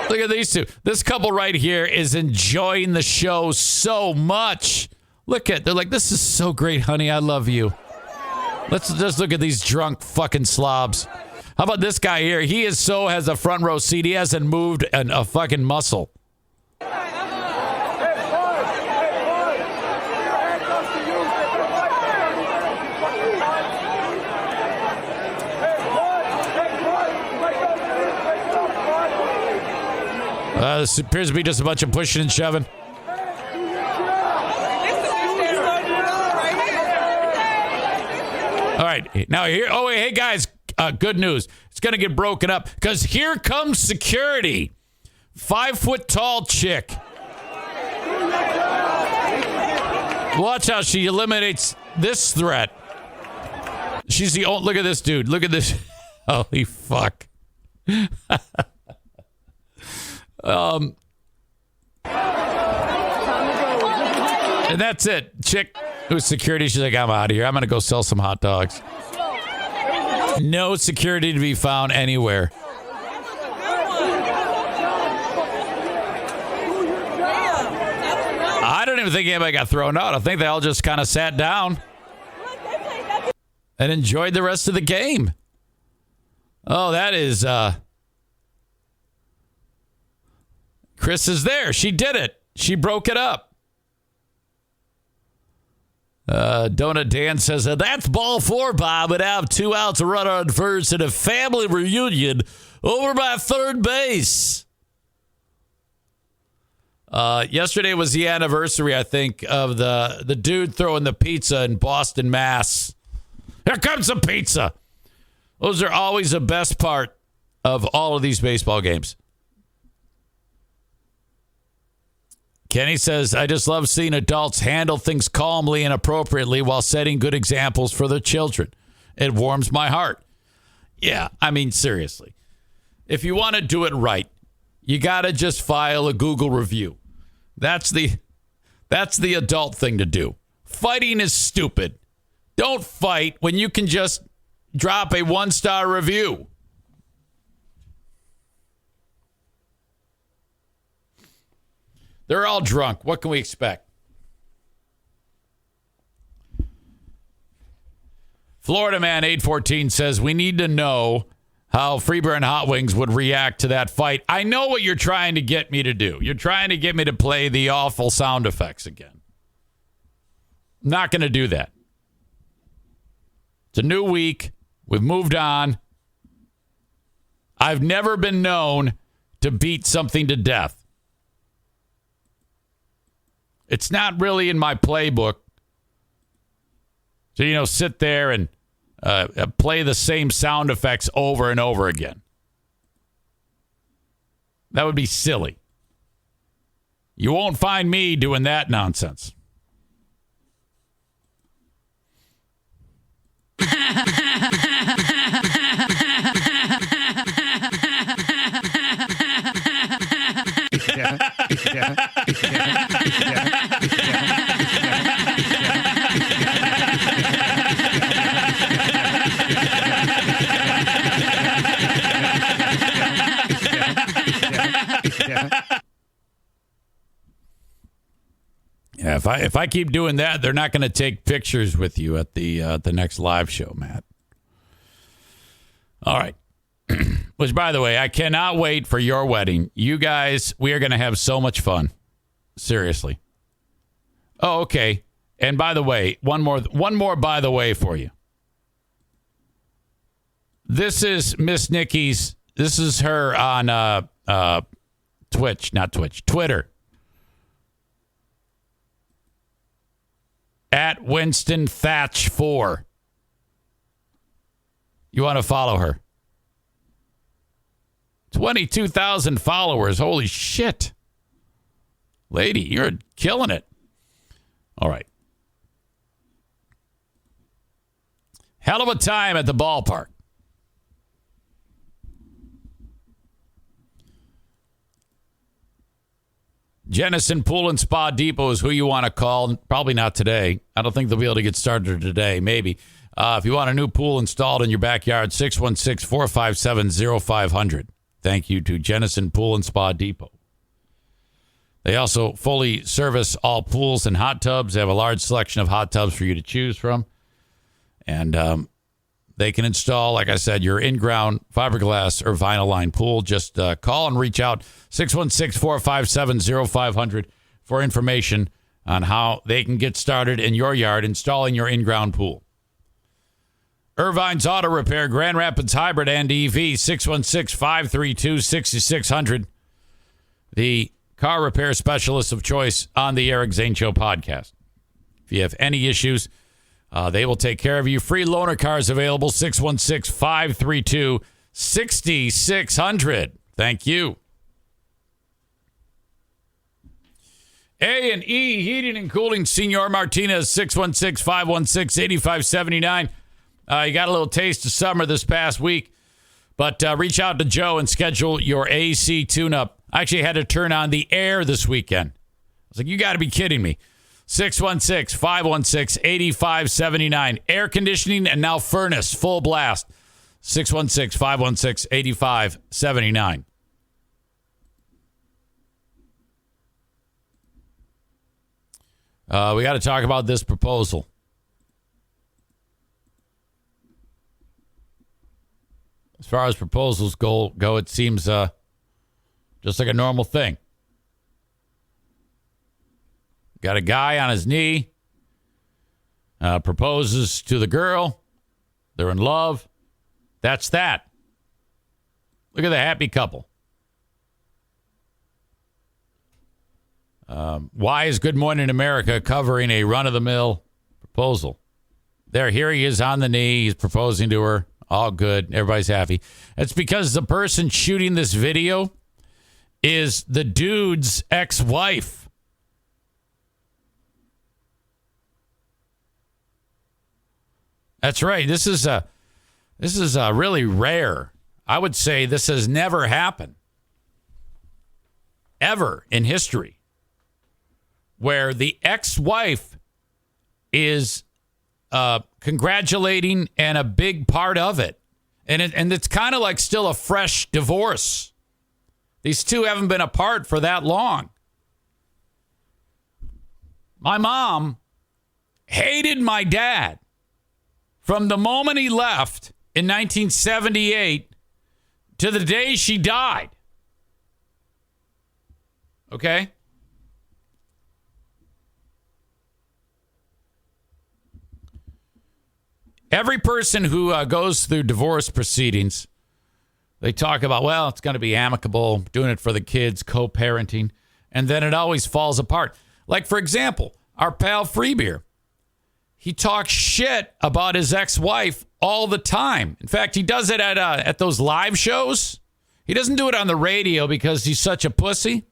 Look at these two. This couple right here is enjoying the show so much. They're like, this is so great, honey. I love you. Let's just look at these drunk fucking slobs. How about this guy here? He has a front row seat. He hasn't moved a fucking muscle. This appears to be just a bunch of pushing and shoving. All right, now here. Oh, hey guys, good news. It's gonna get broken up because here comes security. 5 foot tall chick. Watch how she eliminates this threat. She's the only. Look at this dude. Look at this. Holy fuck. And that's it. Chick who's security, she's like, I'm out of here. I'm going to go sell some hot dogs. No security to be found anywhere. I don't even think anybody got thrown out. I think they all just kind of sat down and enjoyed the rest of the game. Oh, that is... Chris is there. She did it. She broke it up. Donut Dan says, that's ball 4, Bob. Would have 2 outs, a runner on first, and a family reunion over by third base. Yesterday was the anniversary, I think, of the dude throwing the pizza in Boston, Mass. Here comes the pizza. Those are always the best part of all of these baseball games. Kenny says, I just love seeing adults handle things calmly and appropriately while setting good examples for their children. It warms my heart. Yeah, I mean, seriously. If you want to do it right, you got to just file a Google review. That's the adult thing to do. Fighting is stupid. Don't fight when you can just drop a 1-star review. They're all drunk. What can we expect? Florida Man 814 says, we need to know how Freeburn Hot Wings would react to that fight. I know what you're trying to get me to do. You're trying to get me to play the awful sound effects again. I'm not going to do that. It's a new week. We've moved on. I've never been known to beat something to death. It's not really in my playbook to, sit there and play the same sound effects over and over again. That would be silly. You won't find me doing that nonsense. Yeah, if I keep doing that, they're not going to take pictures with you at the next live show, Matt. All right. Which, by the way, I cannot wait for your wedding. You guys, we are going to have so much fun. Seriously. Oh, okay. And by the way, one more by the way for you. This is Miss Nikki's. This is her on Twitter. At Winston Thatch 4. You want to follow her? 22,000 followers. Holy shit. Lady, you're killing it. All right. Hell of a time at the ballpark. Jennison Pool and Spa Depot is who you want to call. Probably not today. I don't think they'll be able to get started today. Maybe. If you want a new pool installed in your backyard, 616-457-0500. Thank you to Jennison Pool and Spa Depot. They also fully service all pools and hot tubs. They have a large selection of hot tubs for you to choose from. And they can install, like I said, your in-ground fiberglass or vinyl line pool. Just call and reach out 616-457-0500 for information on how they can get started in your yard installing your in-ground pool. Irvine's Auto Repair, Grand Rapids Hybrid and EV, 616-532-6600. The car repair specialist of choice on the Eric Zane Show podcast. If you have any issues, they will take care of you. Free loaner cars available, 616-532-6600. Thank you. A&E Heating and Cooling, Senor Martinez, 616-516-8579. You got a little taste of summer this past week, but reach out to Joe and schedule your AC tune-up. I actually had to turn on the air this weekend. I was like, you got to be kidding me. 616-516-8579. Air conditioning and now furnace, full blast. 616-516-8579. We got to talk about this proposal. As far as proposals go, it seems just like a normal thing. Got a guy on his knee, proposes to the girl. They're in love. That's that. Look at the happy couple. Why is Good Morning America covering a run-of-the-mill proposal? Here he is on the knee. He's proposing to her. All good. Everybody's happy. It's because the person shooting this video is the dude's ex-wife. That's right. This is really rare. I would say this has never happened ever in history, where the ex-wife is congratulating and a big part of it. And it's kind of like still a fresh divorce. These two haven't been apart for that long. My mom hated my dad from the moment he left in 1978 to the day she died. Okay? Every person who goes through divorce proceedings, they talk about, well, it's going to be amicable, doing it for the kids, co-parenting, and then it always falls apart. Like, for example, our pal Freebeer. He talks shit about his ex-wife all the time. In fact, he does it at those live shows. He doesn't do it on the radio because he's such a pussy.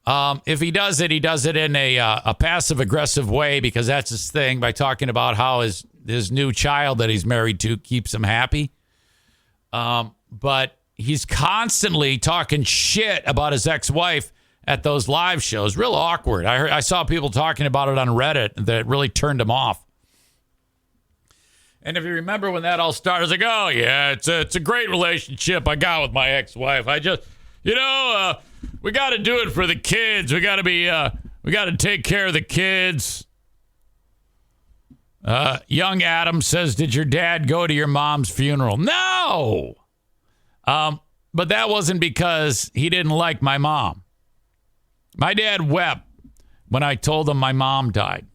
If he does it in a passive-aggressive way because that's his thing, by talking about how his new child that he's married to keeps him happy. But he's constantly talking shit about his ex-wife at those live shows. Real awkward. I saw people talking about it on Reddit that really turned him off. And if you remember when that all started, I was like, oh, yeah, it's a great relationship I got with my ex-wife. I just, we got to do it for the kids. We got to take care of the kids. Young Adam says, did your dad go to your mom's funeral? No! But that wasn't because he didn't like my mom. My dad wept when I told him my mom died.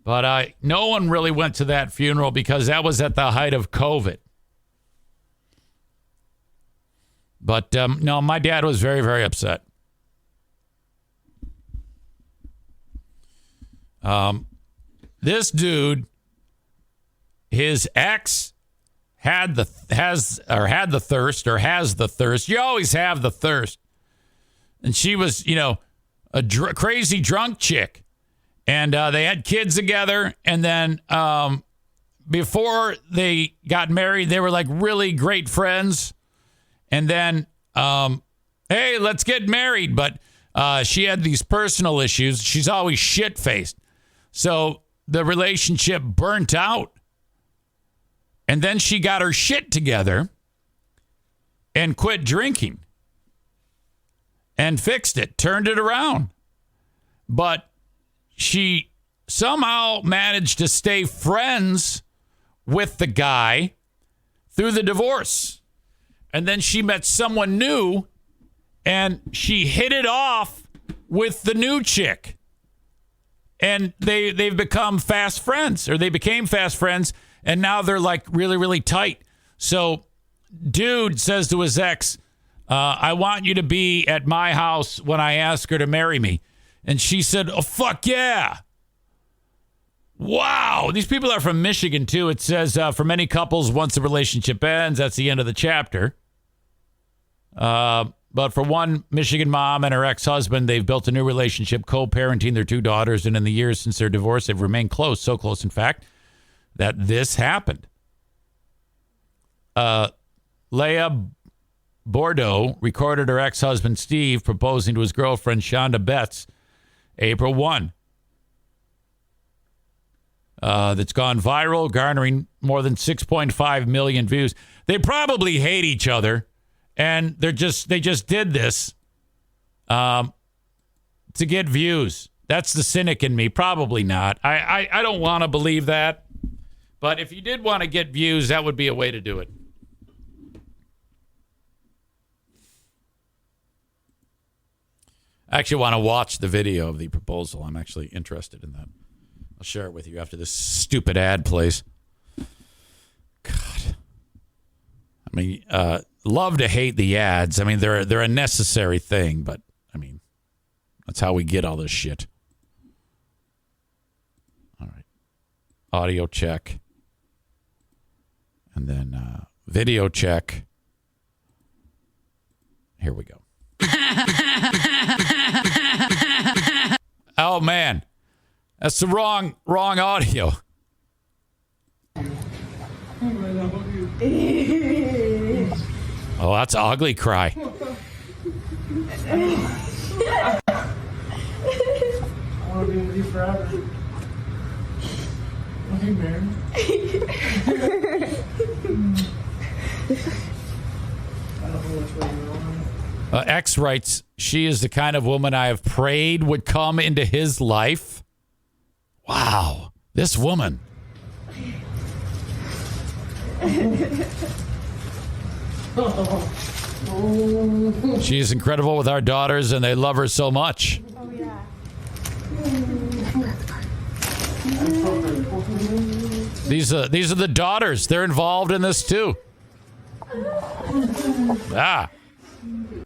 But no one really went to that funeral because that was at the height of COVID. But no, my dad was very, very upset. This dude, his ex has the thirst. You always have the thirst. And she was, a crazy drunk chick. And they had kids together. And then before they got married, they were like really great friends. And then, hey, let's get married. But she had these personal issues. She's always shit-faced. So the relationship burnt out. And then she got her shit together and quit drinking. And fixed it, turned it around. But she somehow managed to stay friends with the guy through the divorce. And then she met someone new and she hit it off with the new chick. And they've become fast friends, or they became fast friends, and now they're like really, really tight. So dude says to his ex, I want you to be at my house when I ask her to marry me. And she said, oh, fuck yeah. Wow. These people are from Michigan, too. It says, for many couples, once the relationship ends, that's the end of the chapter. But for one Michigan mom and her ex-husband, they've built a new relationship, co-parenting their 2 daughters. And in the years since their divorce, they've remained close. So close, in fact, that this happened. Leah Bordeaux recorded her ex-husband, Steve, proposing to his girlfriend, Shonda Betts, April 1. That's gone viral, garnering more than 6.5 million views. They probably hate each other, and they just did this to get views. That's the cynic in me. Probably not. I don't want to believe that. But if you did want to get views, that would be a way to do it. I actually want to watch the video of the proposal. I'm actually interested in that. I'll share it with you after this stupid ad plays. God. I mean, love to hate the ads. I mean, they're a necessary thing, but I mean, that's how we get all this shit. All right. Audio check. And then video check. Here we go. Oh, man. That's the wrong audio. Oh, that's an ugly cry. I want to be with you forever. Hey, man. I don't know which way you're going. X writes, she is the kind of woman I have prayed would come into his life. Wow. This woman. She is incredible with our daughters, and they love her so much. Oh, yeah. These are the daughters. They're involved in this, too.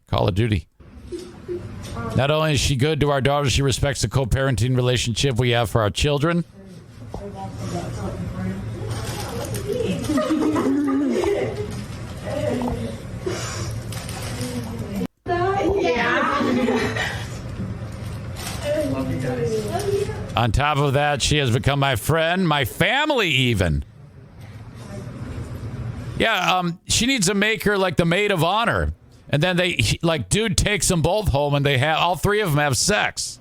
Call of Duty. Not only is she good to our daughters, she respects the co-parenting relationship we have for our children. On top of that, she has become my friend, my family even. Yeah, she needs to make her like the maid of honor. And then dude takes them both home and all 3 of them have sex.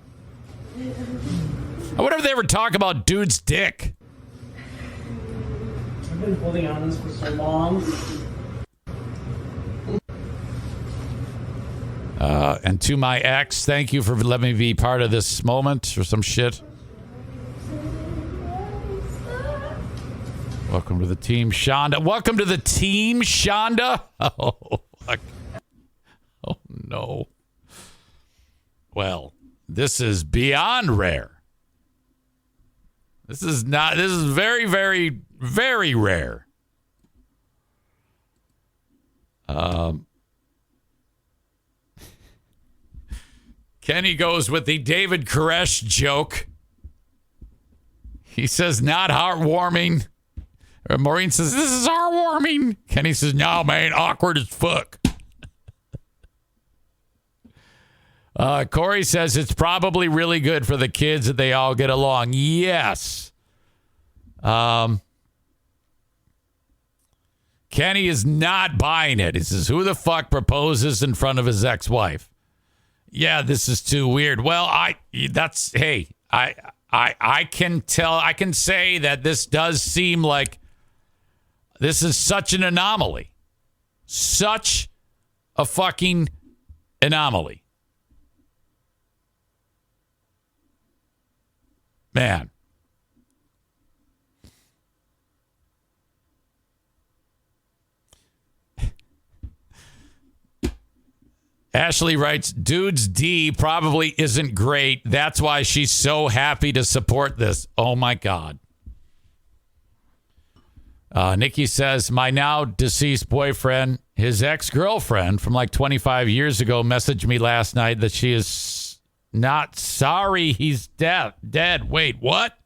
I wonder if they ever talk about dude's dick. I've been holding on this for so long. And to my ex, thank you for letting me be part of this moment or some shit. Welcome to the team, Shonda. Welcome to the team, Shonda. Oh, fuck. Oh, no. Well, this is beyond rare. This is very, very, very rare. Kenny goes with the David Koresh joke. He says, not heartwarming. Maureen says, this is heartwarming. Kenny says, no, man, awkward as fuck. Corey says it's probably really good for the kids that they all get along. Yes. Kenny is not buying it. He says, who the fuck proposes in front of his ex-wife? Yeah, this is too weird. Well, I can tell, I can say that this does seem like this is such an anomaly. Such a fucking anomaly. Man. Ashley writes, dude's D probably isn't great. That's why she's so happy to support this. Oh, my God. Nikki says, my now deceased boyfriend, his ex-girlfriend from like 25 years ago, messaged me last night that she is not sorry he's dead. Wait, what?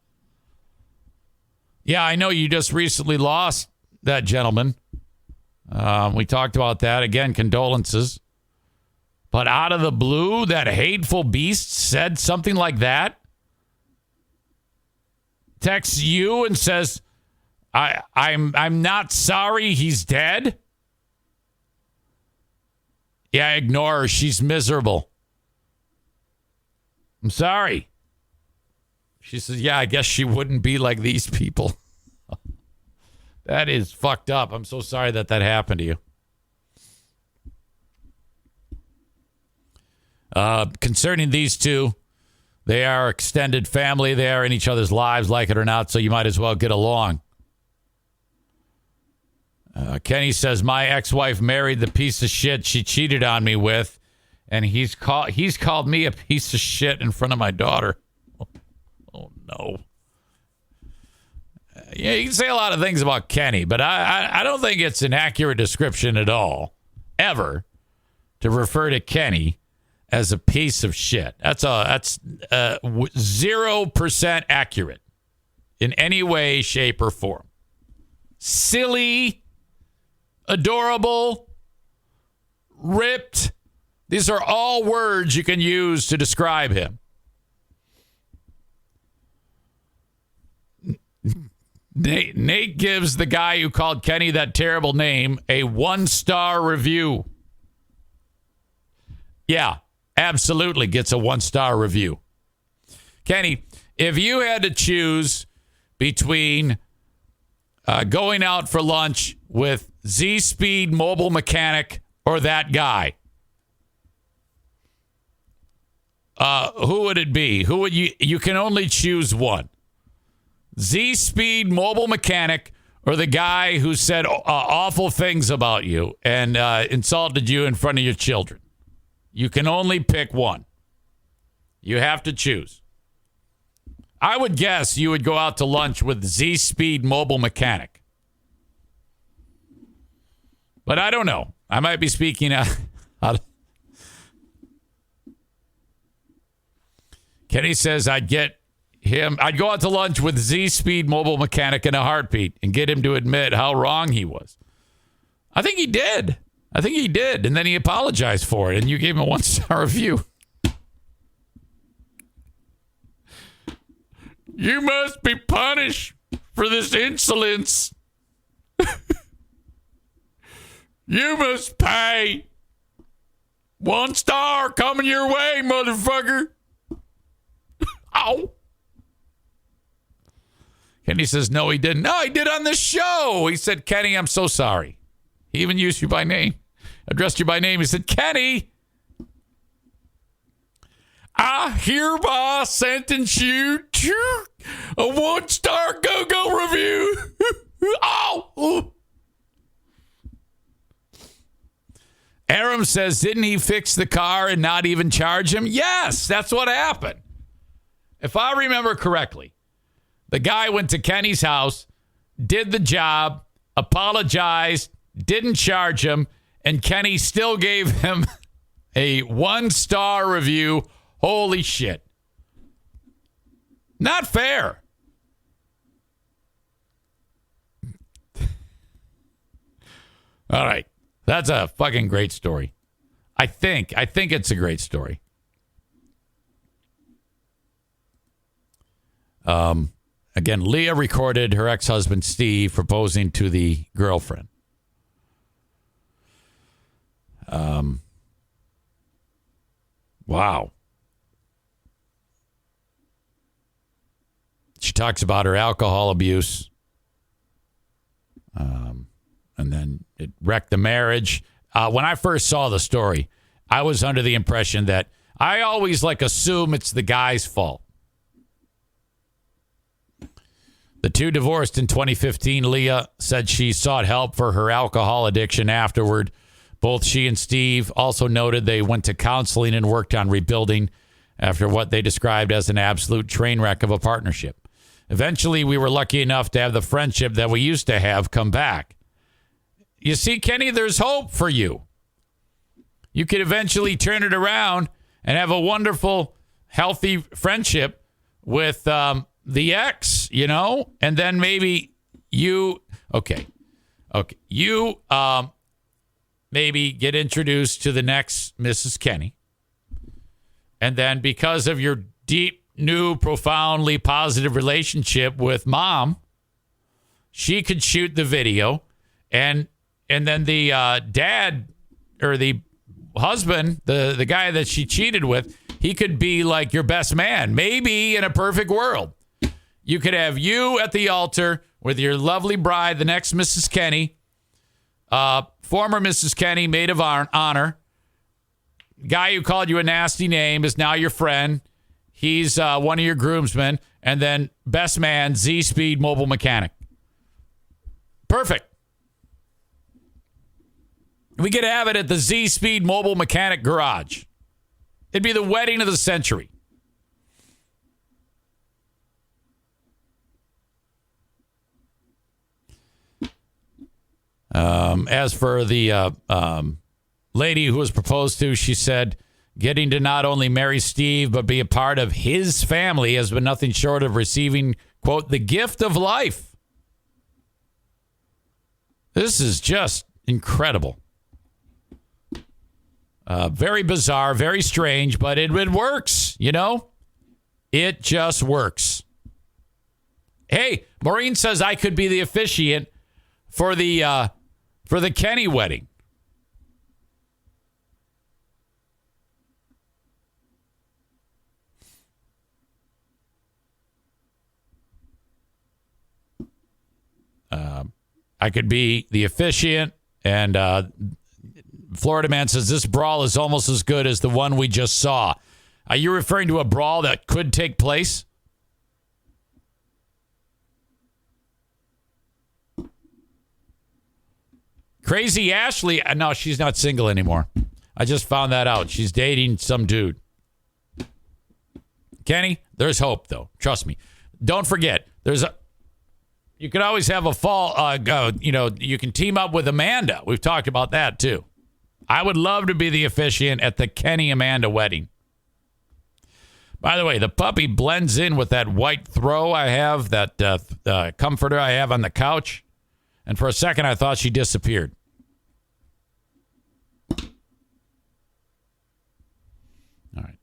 Yeah, I know you just recently lost that gentleman. We talked about that. Again, condolences. But out of the blue, that hateful beast said something like that? Texts you and says, I'm not sorry he's dead? Yeah, ignore her. She's miserable. I'm sorry. She says, yeah, I guess she wouldn't be like these people. That is fucked up. I'm so sorry that happened to you. Concerning these two, they are extended family. They are in each other's lives, like it or not, so you might as well get along. Kenny says, my ex-wife married the piece of shit she cheated on me with, and he's called me a piece of shit in front of my daughter. Oh no. Yeah, you can say a lot of things about Kenny, but I don't think it's an accurate description at all, ever, to refer to Kenny as a piece of shit. That's 0% accurate in any way, shape, or form. Silly, adorable, ripped. These are all words you can use to describe him. Nate gives the guy who called Kenny that terrible name a 1-star review. Yeah, absolutely gets a 1-star review. Kenny, if you had to choose between going out for lunch with Z-Speed Mobile Mechanic or that guy, who would it be? Who would you can only choose one. Z-Speed Mobile Mechanic or the guy who said awful things about you and insulted you in front of your children. You can only pick one. You have to choose. I would guess you would go out to lunch with Z-Speed Mobile Mechanic. But I don't know. I might be speaking out. Kenny says I'd go out to lunch with Z-Speed Mobile Mechanic in a heartbeat and get him to admit how wrong he was. I think he did. And then he apologized for it, and you gave him a 1-star review. You must be punished for this insolence. You must pay. 1 star coming your way, motherfucker. Ow. Kenny says, no, he didn't. No, he did on the show. He said, Kenny, I'm so sorry. He even used you by name. Addressed you by name. He said, Kenny, I hereby sentence you to a 1-star go-go review. Oh! Aram says, didn't he fix the car and not even charge him? Yes, that's what happened. If I remember correctly, the guy went to Kenny's house, did the job, apologized, didn't charge him, and Kenny still gave him a 1-star review. Holy shit. Not fair. All right. That's a fucking great story. I think it's a great story. Again, Leah recorded her ex-husband Steve proposing to the girlfriend. Wow. She talks about her alcohol abuse. And then it wrecked the marriage. When I first saw the story, I was under the impression that I always assume it's the guy's fault. The two divorced in 2015. Leah said she sought help for her alcohol addiction afterward, Both she and Steve also noted they went to counseling and worked on rebuilding after what they described as an absolute train wreck of a partnership. Eventually, we were lucky enough to have the friendship that we used to have come back. You see, Kenny, there's hope for you. You could eventually turn it around and have a wonderful, healthy friendship with the ex, you know? And then maybe you, you maybe get introduced to the next Mrs. Kenny. And then because of your deep, new, profoundly positive relationship with mom, she could shoot the video. And then the dad or the husband, the guy that she cheated with, he could be like your best man. Maybe in a perfect world, you could have you at the altar with your lovely bride, the next Mrs. Kenny, former Mrs. Kenny, maid of honor. Guy who called you a nasty name is now your friend. He's one of your groomsmen. And then best man, Z-Speed mobile mechanic. Perfect. We could have it at the Z-Speed mobile mechanic garage. It'd be the wedding of the century. As for the lady who was proposed to, she said, getting to not only marry Steve, but be a part of his family has been nothing short of receiving, quote, the gift of life. This is just incredible. Very bizarre, very strange, but it works, you know? It just works. Hey, Maureen says I could be the officiant for the Kenny wedding. I could be the officiant, and Florida Man says this brawl is almost as good as the one we just saw. Are you referring to a brawl that could take place? Crazy Ashley, no, she's not single anymore. I just found that out. She's dating some dude. Kenny, there's hope, though. Trust me. Don't forget, you can always have a fall, you can team up with Amanda. We've talked about that, too. I would love to be the officiant at the Kenny-Amanda wedding. By the way, the puppy blends in with that white throw I have, that comforter I have on the couch. And for a second, I thought she disappeared. All right.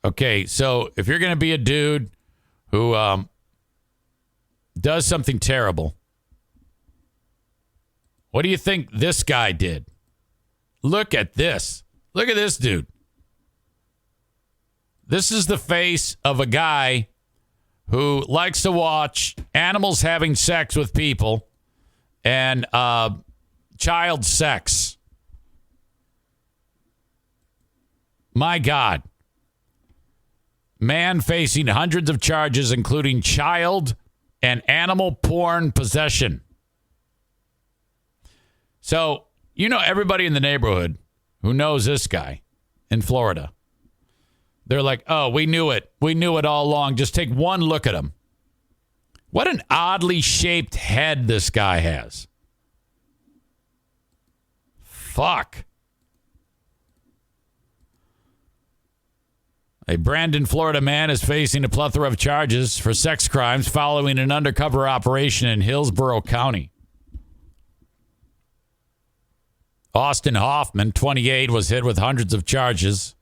Okay, so if you're going to be a dude who does something terrible, what do you think this guy did? Look at this. Look at this dude. This is the face of a guy who likes to watch animals having sex with people and child sex. My God. Man facing hundreds of charges, including child and animal porn possession. So, you know, everybody in the neighborhood who knows this guy in Florida, they're like, oh, we knew it. We knew it all along. Just take one look at him. What an oddly shaped head this guy has. Fuck. A Brandon, Florida man is facing a plethora of charges for sex crimes following an undercover operation in Hillsborough County. Austin Hoffman, 28, was hit with hundreds of charges.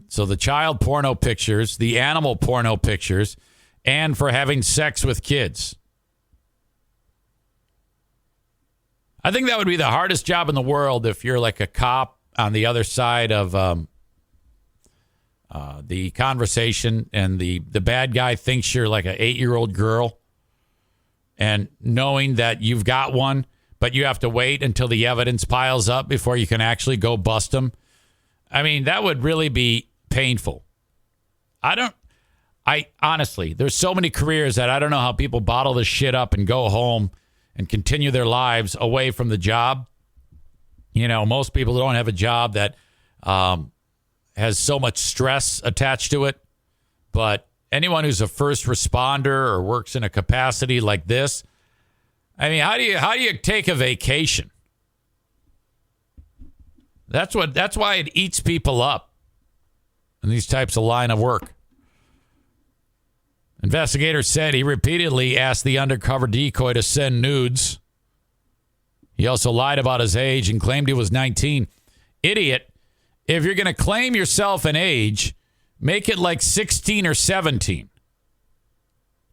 So the child porno pictures, the animal porno pictures, and for having sex with kids. I think that would be the hardest job in the world if you're like a cop on the other side of the conversation, and the bad guy thinks you're like an 8-year-old girl, and knowing that you've got one, but you have to wait until the evidence piles up before you can actually go bust them. I mean, that would really be painful. I honestly, there's so many careers that I don't know how people bottle this shit up and go home and continue their lives away from the job. You know, most people don't have a job that has so much stress attached to it. But anyone who's a first responder or works in a capacity like this, I mean, how do you take a vacation? That's why it eats people up in these types of line of work. Investigators said he repeatedly asked the undercover decoy to send nudes. He also lied about his age and claimed he was 19. Idiot. If you're going to claim yourself an age, make it like 16 or 17.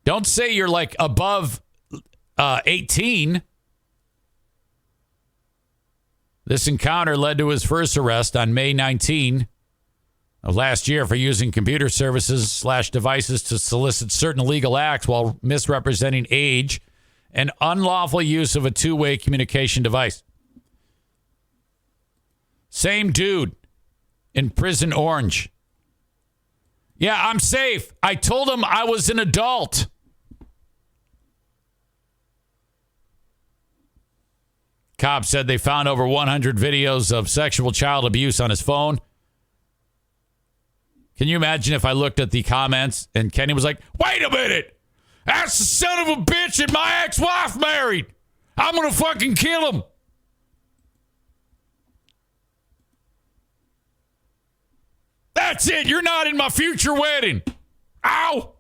Don't say you're like above 18. This encounter led to his first arrest on May 19 of last year for using computer services / devices to solicit certain illegal acts while misrepresenting age and unlawful use of a two-way communication device. Same dude in Prison Orange. Yeah, I'm safe. I told him I was an adult. Cops said they found over 100 videos of sexual child abuse on his phone. Can you imagine if I looked at the comments and Kenny was like, wait a minute. That's the son of a bitch that my ex-wife married. I'm going to fucking kill him. That's it. You're not in my future wedding. Ow.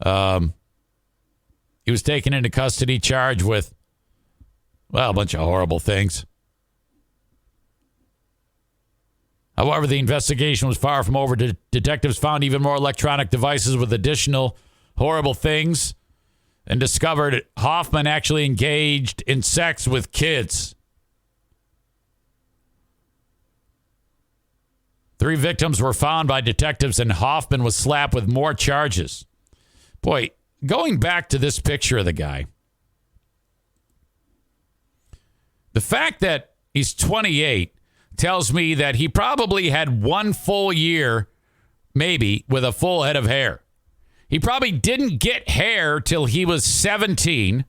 Oh. He was taken into custody, charged with, well, a bunch of horrible things. However, the investigation was far from over. Detectives found even more electronic devices with additional horrible things and discovered Hoffman actually engaged in sex with kids. 3 victims were found by detectives, and Hoffman was slapped with more charges. Boy, going back to this picture of the guy, the fact that he's 28 tells me that he probably had 1 full year, maybe, with a full head of hair. He probably didn't get hair till he was 17,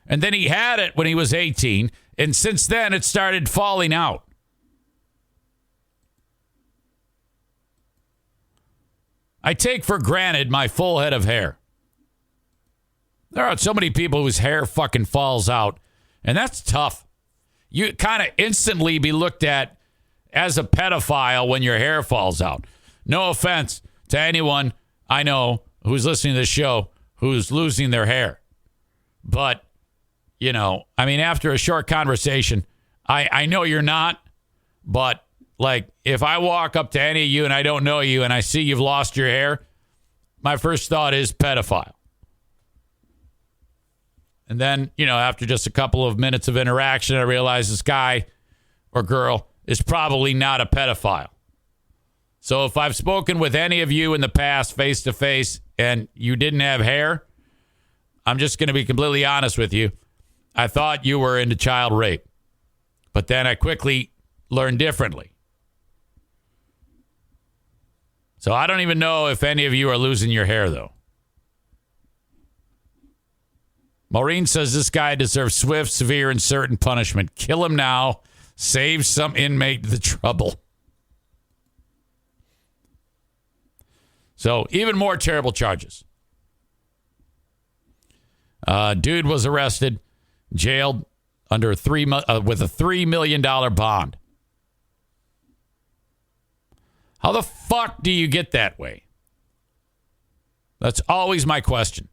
and then he had it when he was 18, and since then it started falling out. I take for granted my full head of hair. There are so many people whose hair fucking falls out, and that's tough. You kind of instantly be looked at as a pedophile when your hair falls out. No offense to anyone I know who's listening to this show who's losing their hair. But, you know, I mean, after a short conversation, I know you're not, but, like, if I walk up to any of you and I don't know you and I see you've lost your hair, my first thought is pedophile. And then, you know, after just a couple of minutes of interaction, I realize this guy or girl is probably not a pedophile. So if I've spoken with any of you in the past face to face and you didn't have hair, I'm just going to be completely honest with you. I thought you were into child rape. But then I quickly learned differently. So I don't even know if any of you are losing your hair, though. Maureen says this guy deserves swift, severe, and certain punishment. Kill him now. Save some inmate the trouble. So, even more terrible charges. Dude was arrested, jailed under with a $3 million bond. How the fuck do you get that way? That's always my question.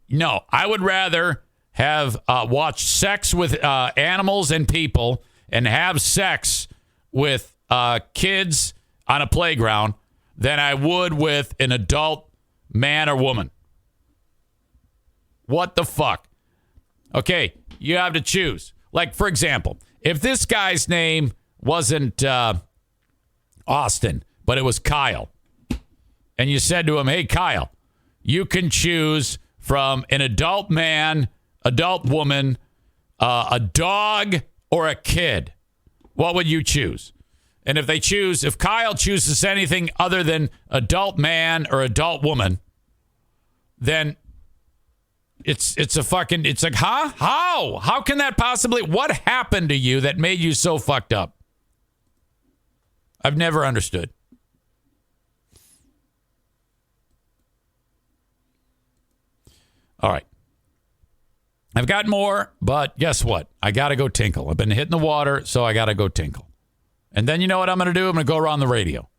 No, I would rather have watched sex with animals and people and have sex with kids on a playground than I would with an adult man or woman. What the fuck? Okay, you have to choose. Like, for example, if this guy's name wasn't Austin, but it was Kyle, and you said to him, hey, Kyle, you can choose from an adult man, adult woman, a dog, or a kid. what would you choose? And if Kyle chooses anything other than adult man or adult woman, then it's like, huh? How can that possibly, what happened to you that made you so fucked up? I've never understood. All right. I've got more, but guess what? I got to go tinkle. I've been hitting the water, so I got to go tinkle. And then you know what I'm going to do? I'm going to go around the radio.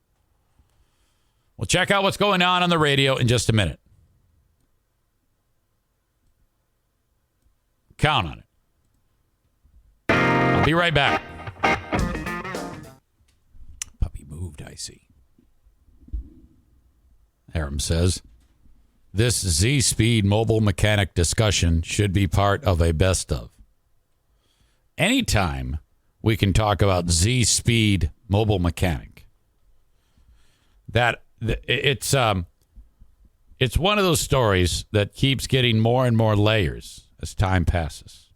We'll check out what's going on the radio in just a minute. Count on it. I'll be right back. Puppy moved, I see. Aram says, this Z-Speed mobile mechanic discussion should be part of a best of. Anytime we can talk about Z-Speed mobile mechanic, it's one of those stories that keeps getting more and more layers as time passes.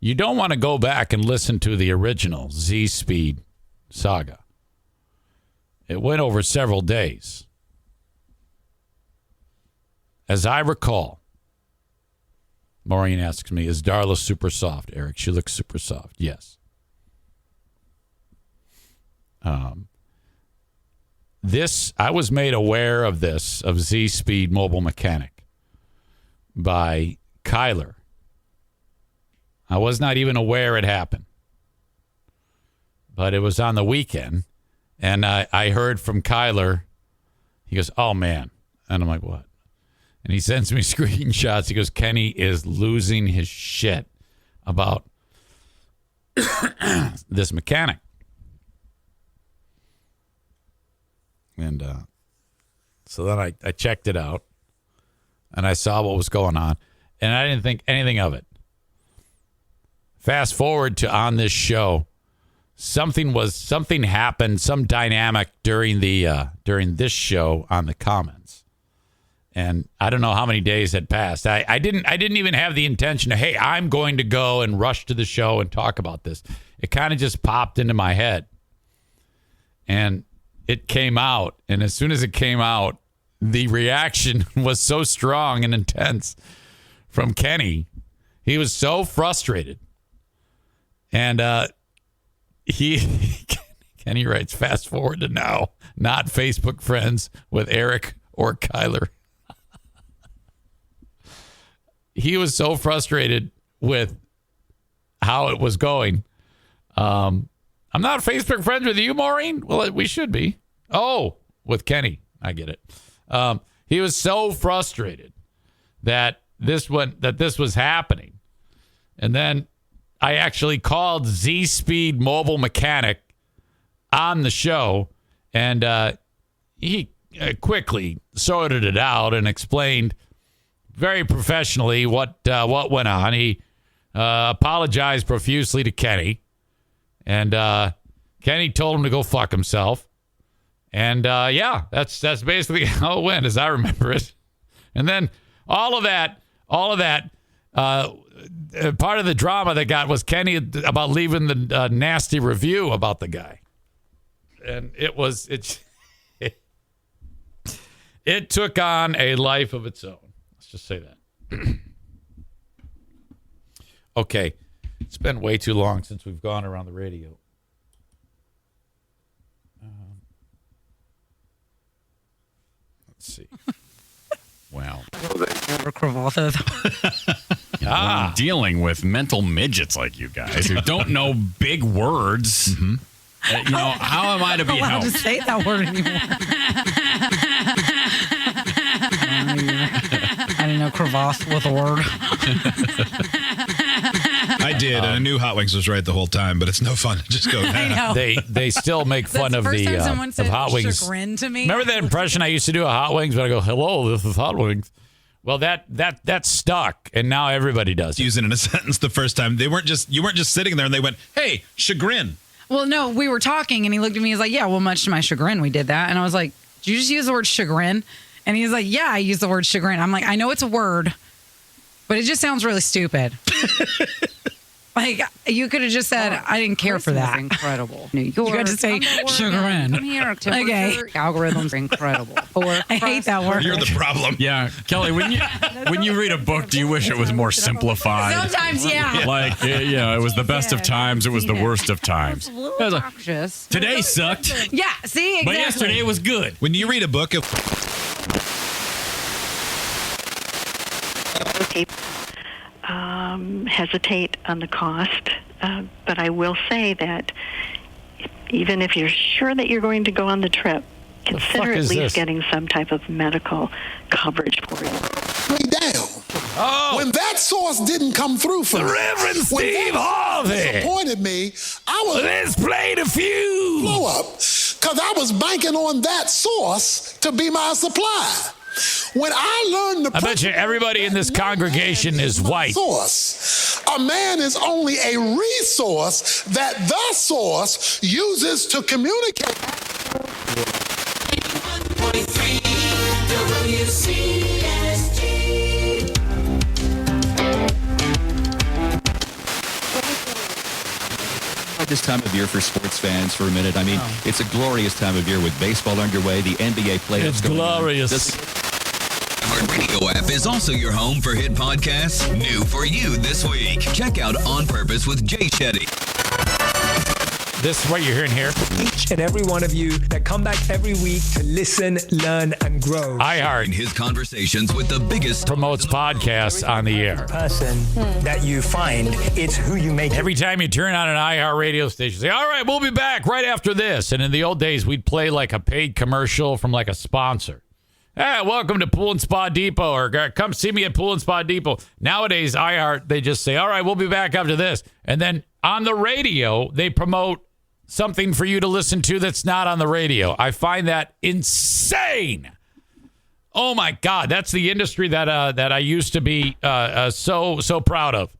You don't want to go back and listen to the original Z-Speed saga. It went over several days. As I recall, Maureen asks me, is Darla super soft? Eric, she looks super soft. Yes. I was made aware of this, of Z-Speed mobile mechanic, by Kyler. I was not even aware it happened. But it was on the weekend, and I heard from Kyler. He goes, oh, man. And I'm like, what? And he sends me screenshots. He goes, Kenny is losing his shit about this mechanic. And so then I checked it out, and I saw what was going on, and I didn't think anything of it. Fast forward to on this show, something happened, some dynamic during this show on the comments. And I don't know how many days had passed. I didn't even have the intention of, hey, I'm going to go and rush to the show and talk about this. It kind of just popped into my head. And it came out. And as soon as it came out, the reaction was so strong and intense from Kenny. He was so frustrated. And Kenny writes, fast forward to now, not Facebook friends with Eric or Kyler. He was so frustrated with how it was going. I'm not Facebook friends with you, Maureen. Well, we should be. Oh, with Kenny. I get it. He was so frustrated that this was happening. And then I actually called Z-Speed Mobile Mechanic on the show, and he quickly sorted it out and explained very professionally what went on. He apologized profusely to Kenny, and Kenny told him to go fuck himself. And that's basically how it went, as I remember it. And then all of that, part of the drama that got was Kenny about leaving the nasty review about the guy, and it took on a life of its own. Just say that. Okay. It's been way too long since we've gone around the radio. Let's see. Wow. I'm dealing with mental midgets like you guys who don't know big words. Mm-hmm. How am I to be helped? To say that word anymore. I didn't know crevasse was a word. I did, and I knew Hot Wings was right the whole time, but it's no fun to just go. I know. They still make fun of the of Hot Wings. Chagrin to me. Remember that impression I used to do of Hot Wings when I go, "Hello, this is Hot Wings." Well, that stuck, and now everybody does it. Use it in a sentence the first time. You weren't just sitting there, and they went, "Hey, chagrin." Well, no, we were talking, and he looked at me. He's like, "Yeah, well, much to my chagrin, we did that." And I was like, "Did you just use the word chagrin?" And he's like, "Yeah, I used the word chagrin." I'm like, "I know it's a word, but it just sounds really stupid." Like, you could have just said, I didn't care for that. Incredible. New York. You got to say chagrin. Come here. Okay. Algorithms are incredible. I hate that word. You're the problem. Yeah, Kelly, when you read a book, do you wish it was more simplified? Sometimes, yeah. Like, it was the best of times, it was the worst of times. It's a little obnoxious. Today sucked, Yeah, see, exactly. but yesterday was good. When you read a book, hesitate on the cost, but I will say that even if you're sure that you're going to go on the trip, consider at least getting some type of medical coverage for you. Down. Oh. When that source didn't come through for me, Reverend Steve Harvey disappointed me. I was let's play the few blow up because I was banking on that source to be my supply. When I learned the I bet you everybody in this congregation is white. Source. A man is only a resource that the source uses to communicate. 1.3 WCSG. This time of year for sports fans for a minute. I mean, it's a glorious time of year with baseball underway, the NBA playoffs. It's glorious. Radio app is also your home for hit podcasts. New for you this week. Check out On Purpose with Jay Shetty. This is what you're hearing here. Each and every one of you that come back every week to listen, learn, and grow. iHeart. His conversations with the biggest promotes podcasts on the air. Person that you find, it's who you make. Every time you turn on an iHeart radio station, say, all right, we'll be back right after this. And in the old days, we'd play like a paid commercial from like a sponsor. Hey, welcome to Pool and Spa Depot, or come see me at Pool and Spa Depot. Nowadays, iHeart, they just say, all right, we'll be back after this. And then on the radio, they promote something for you to listen to that's not on the radio. I find that insane. Oh, my God. That's the industry that I used to be so proud of.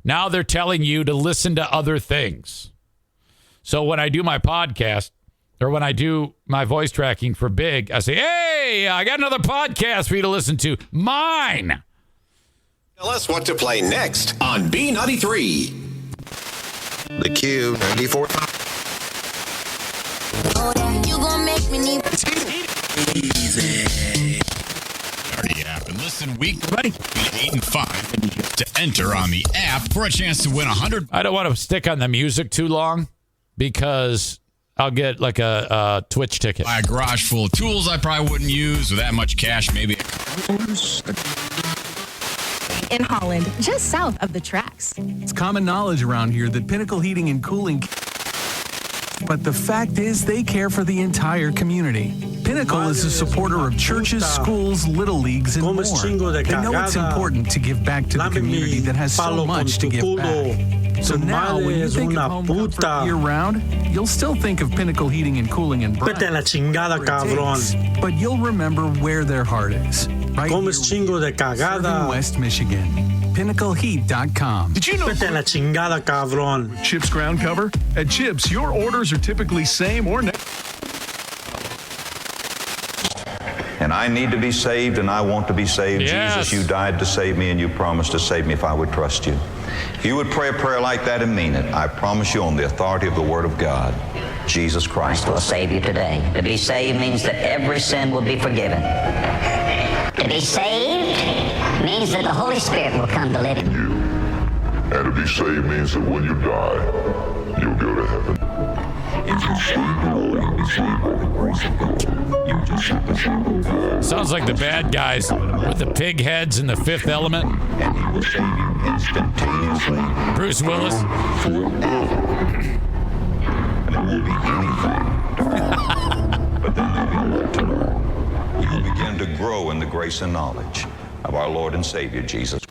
Now they're telling you to listen to other things. So when I do my podcast, or when I do my voice tracking for Big, I say, hey, I got another podcast for you to listen to. Mine. Tell us what to play next on B93. The Q94. You gonna make me need Easy. Already app and listen weekly between 8 and 5 to enter on the app for a chance to win 100. I don't want to stick on the music too long because I'll get like a Twitch ticket. Buy a garage full of tools I probably wouldn't use with that much cash, maybe. In Holland, just south of the tracks. It's common knowledge around here that Pinnacle Heating and Cooling. But the fact is, they care for the entire community. Pinnacle is a supporter of churches, schools, little leagues, and more. They know it's important to give back to the community that has so much to give back. So now, when you think of home comfort year-round, you'll still think of Pinnacle Heating and Cooling and Brand. But you'll remember where their heart is. Right here, serving West Michigan. PinnacleHeat.com. Did you know Chips ground cover? At Chips, your orders are typically same or next. And I need to be saved, and I want to be saved. Yes. Jesus, you died to save me, and you promised to save me if I would trust you. If you would pray a prayer like that and mean it, I promise you on the authority of the Word of God, Jesus Christ will save you today. To be saved means that every sin will be forgiven. To be saved means that the Holy Spirit will come to live in you. And to be saved means that when you die, you'll go to heaven. If you save the Lord and be saved by the grace of God, you just have to save the God. Sounds like the bad guys with the pig heads in The Fifth Element. And he will save you instantaneously. Bruce Willis. Forever. And it will be anything. But then there'll be more to learn. You'll begin to grow in the grace and knowledge of our Lord and Savior, Jesus.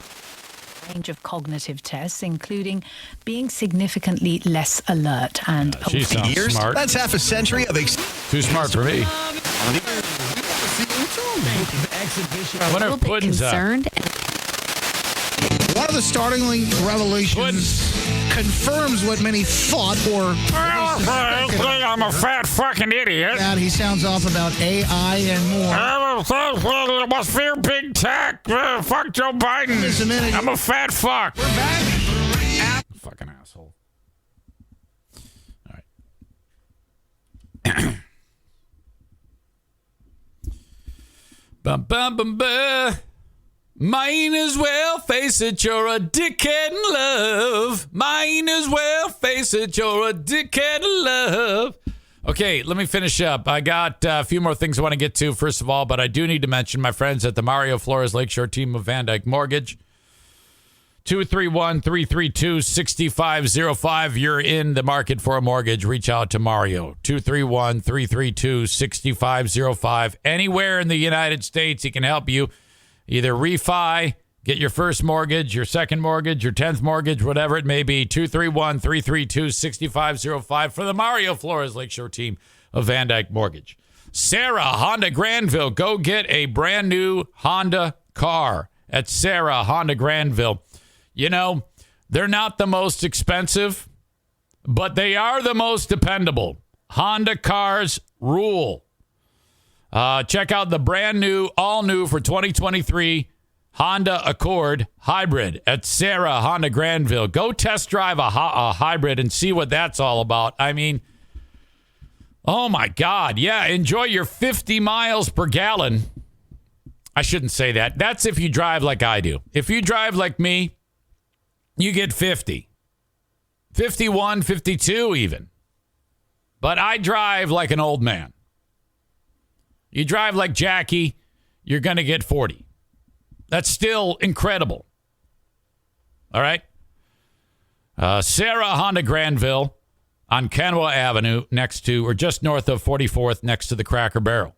Range of cognitive tests, including being significantly less alert and she sounds years. Smart. That's half a century of too smart for me. I wonder if Puddin's concerned. One of the startling revelations confirms what many thought, or I'm a fat fucking idiot. That he sounds off about AI and more. I must fear big tech. Fuck Joe Biden. Just a minute. I'm a fat fuck. We're back. Fuck Bum, bum, bum, bum. Might as well face it, you're a dickhead in love. Might as well face it, you're a dickhead in love. Okay, let me finish up. I got a few more things I want to get to, first of all, but I do need to mention my friends at the Mario Flores Lakeshore team of Van Dyke Mortgage. 231-332-6505. You're in the market for a mortgage. Reach out to Mario. 231-332-6505. Anywhere in the United States, he can help you. Either refi, get your first mortgage, your second mortgage, your 10th mortgage, whatever it may be. 231-332-6505 for the Mario Flores Lakeshore team of Van Dyke Mortgage. Sarah, Honda Granville. Go get a brand new Honda car at Sarah, Honda Granville. You know, they're not the most expensive, but they are the most dependable. Honda cars rule. Check out the brand new, all new for 2023 Honda Accord Hybrid at Sarah Honda Granville. Go test drive a hybrid and see what that's all about. I mean, oh my God. Yeah, enjoy your 50 miles per gallon. I shouldn't say that. That's if you drive like I do. If you drive like me, you get 50. 51, 52 even. But I drive like an old man. You drive like Jackie, you're going to get 40. That's still incredible. All right? Sarah Honda Granville on Kenwa Avenue next to, or just north of 44th next to the Cracker Barrel.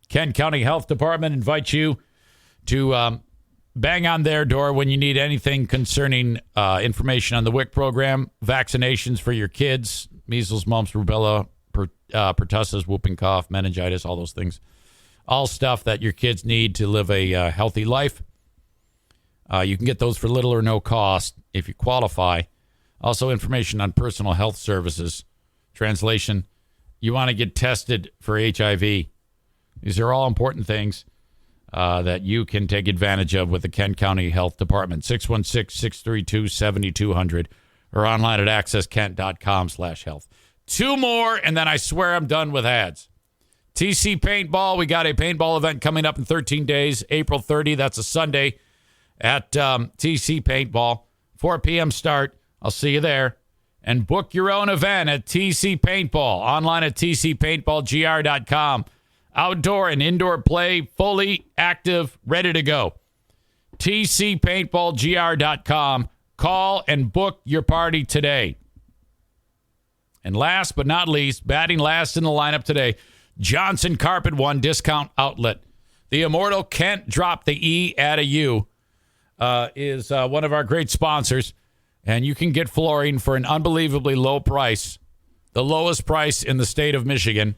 Kent County Health Department invites you to bang on their door when you need anything concerning information on the WIC program, vaccinations for your kids, measles, mumps, rubella, pertussis, whooping cough, meningitis, all those things. All stuff that your kids need to live a healthy life. You can get those for little or no cost if you qualify. Also, information on personal health services. Translation, you want to get tested for HIV. These are all important things that you can take advantage of with the Kent County Health Department. 616-632-7200 or online at accesskent.com/health. Two more, and then I swear I'm done with ads. TC Paintball, we got a paintball event coming up in 13 days, April 30. That's a Sunday at TC Paintball. 4 p.m. start. I'll see you there. And book your own event at TC Paintball. Online at tcpaintballgr.com. Outdoor and indoor play, fully active, ready to go. tcpaintballgr.com. Call and book your party today. And last but not least, batting last in the lineup today, Johnson Carpet One Discount Outlet. The immortal Kent drop the E, add a U, is one of our great sponsors. And you can get flooring for an unbelievably low price, the lowest price in the state of Michigan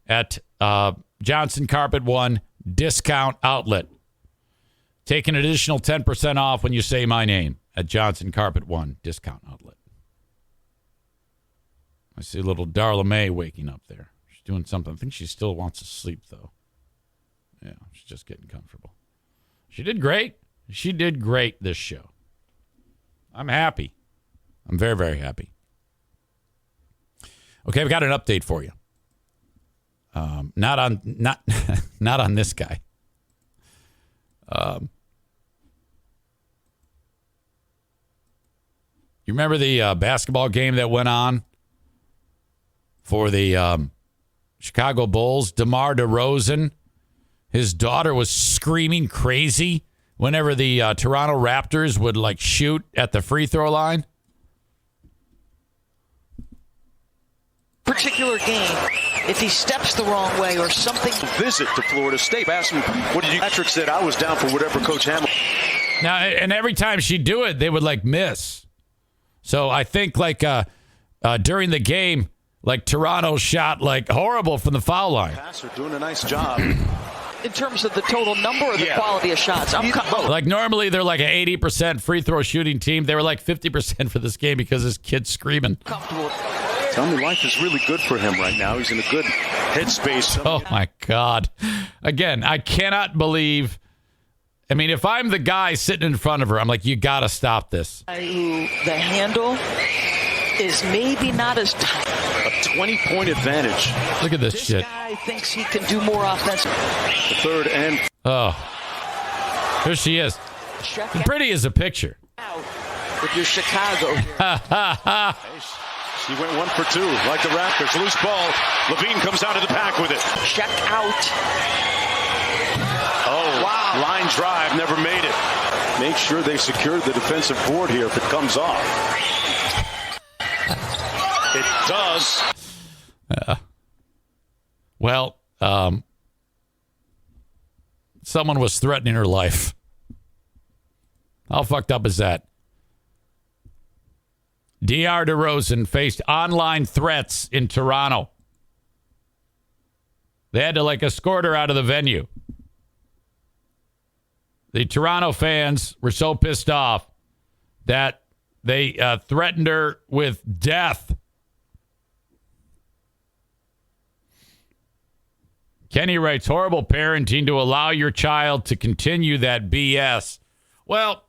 at Johnson Carpet One Discount Outlet. Take an additional 10% off when you say my name at Johnson Carpet One Discount Outlet. I see little Darla May waking up there. She's doing something. I think she still wants to sleep, though. Yeah, she's just getting comfortable. She did great. She did great this show. I'm happy. I'm very, very happy. Okay, I've got an update for you. Not on this guy. You remember the basketball game that went on for the Chicago Bulls? DeMar DeRozan, his daughter was screaming crazy whenever the Toronto Raptors would shoot at the free throw line. Particular game, if he steps the wrong way or something. Visit to Florida State. Asked me, what did you? Patrick said I was down for whatever Coach Hamilton. Now, and every time she'd do it, they would miss. So I think during the game, Toronto shot horrible from the foul line. Passer doing a nice job. In terms of the total number or the quality of shots? Normally they're an 80% free throw shooting team. They were 50% for this game because this kid's screaming. Comfortable. Tell me life is really good for him right now. He's in a good headspace. Oh, my God. Again, I cannot believe. I mean, if I'm the guy sitting in front of her, I'm you got to stop this. The handle is maybe not as tight. A 20-point advantage. Look at this shit. Guy thinks he can do more offense. The third and... Oh. Here she is. Pretty as a picture. With your Chicago here. She went 1 for 2, like the Raptors. Loose ball. Levine comes out of the pack with it. Check out. Oh, wow. Line drive, never made it. Make sure they secured the defensive board here if it comes off. It does. Well, someone was threatening her life. How fucked up is that? DeMar DeRozan faced online threats in Toronto. They had to escort her out of the venue. The Toronto fans were so pissed off that they threatened her with death. Kenny writes, horrible parenting to allow your child to continue that BS. Well,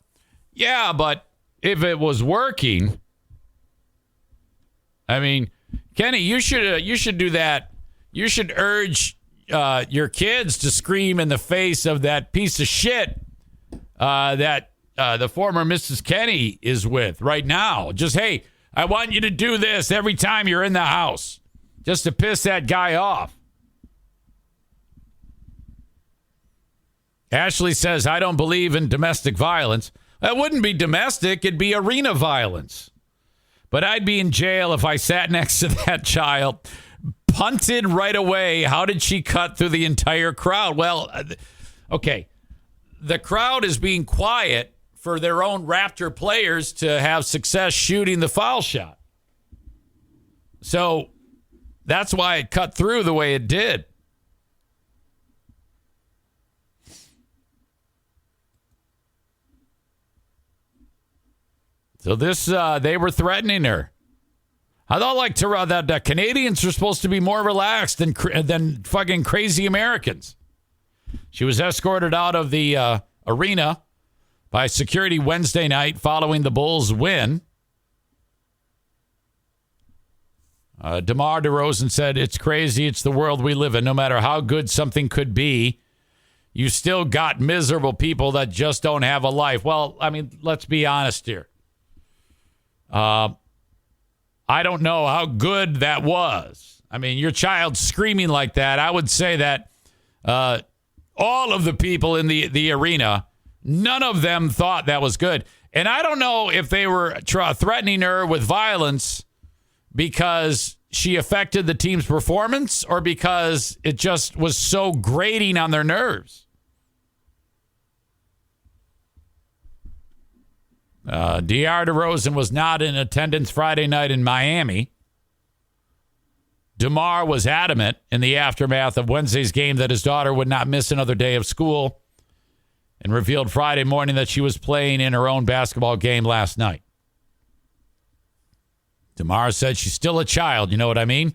yeah, but if it was working, I mean, Kenny, you should do that. You should urge your kids to scream in the face of that piece of shit that the former Mrs. Kenny is with right now. Just, hey, I want you to do this every time you're in the house, just to piss that guy off. Ashley says, I don't believe in domestic violence. That wouldn't be domestic. It'd be arena violence. But I'd be in jail if I sat next to that child, punted right away. How did she cut through the entire crowd? Well, okay. The crowd is being quiet for their own Raptor players to have success shooting the foul shot. So that's why it cut through the way it did. So this, they were threatening her. I thought that the Canadians are supposed to be more relaxed than fucking crazy Americans. She was escorted out of the arena by security Wednesday night following the Bulls' win. DeMar DeRozan said, it's crazy. It's the world we live in. No matter how good something could be, you still got miserable people that just don't have a life. Well, I mean, let's be honest here. I don't know how good that was. I mean, your child screaming like that, I would say that all of the people in the arena, none of them thought that was good. And I don't know if they were threatening her with violence because she affected the team's performance or because it just was so grating on their nerves. DeMar DeRozan was not in attendance Friday night in Miami. DeMar was adamant in the aftermath of Wednesday's game that his daughter would not miss another day of school and revealed Friday morning that she was playing in her own basketball game last night. DeMar said she's still a child. You know what I mean?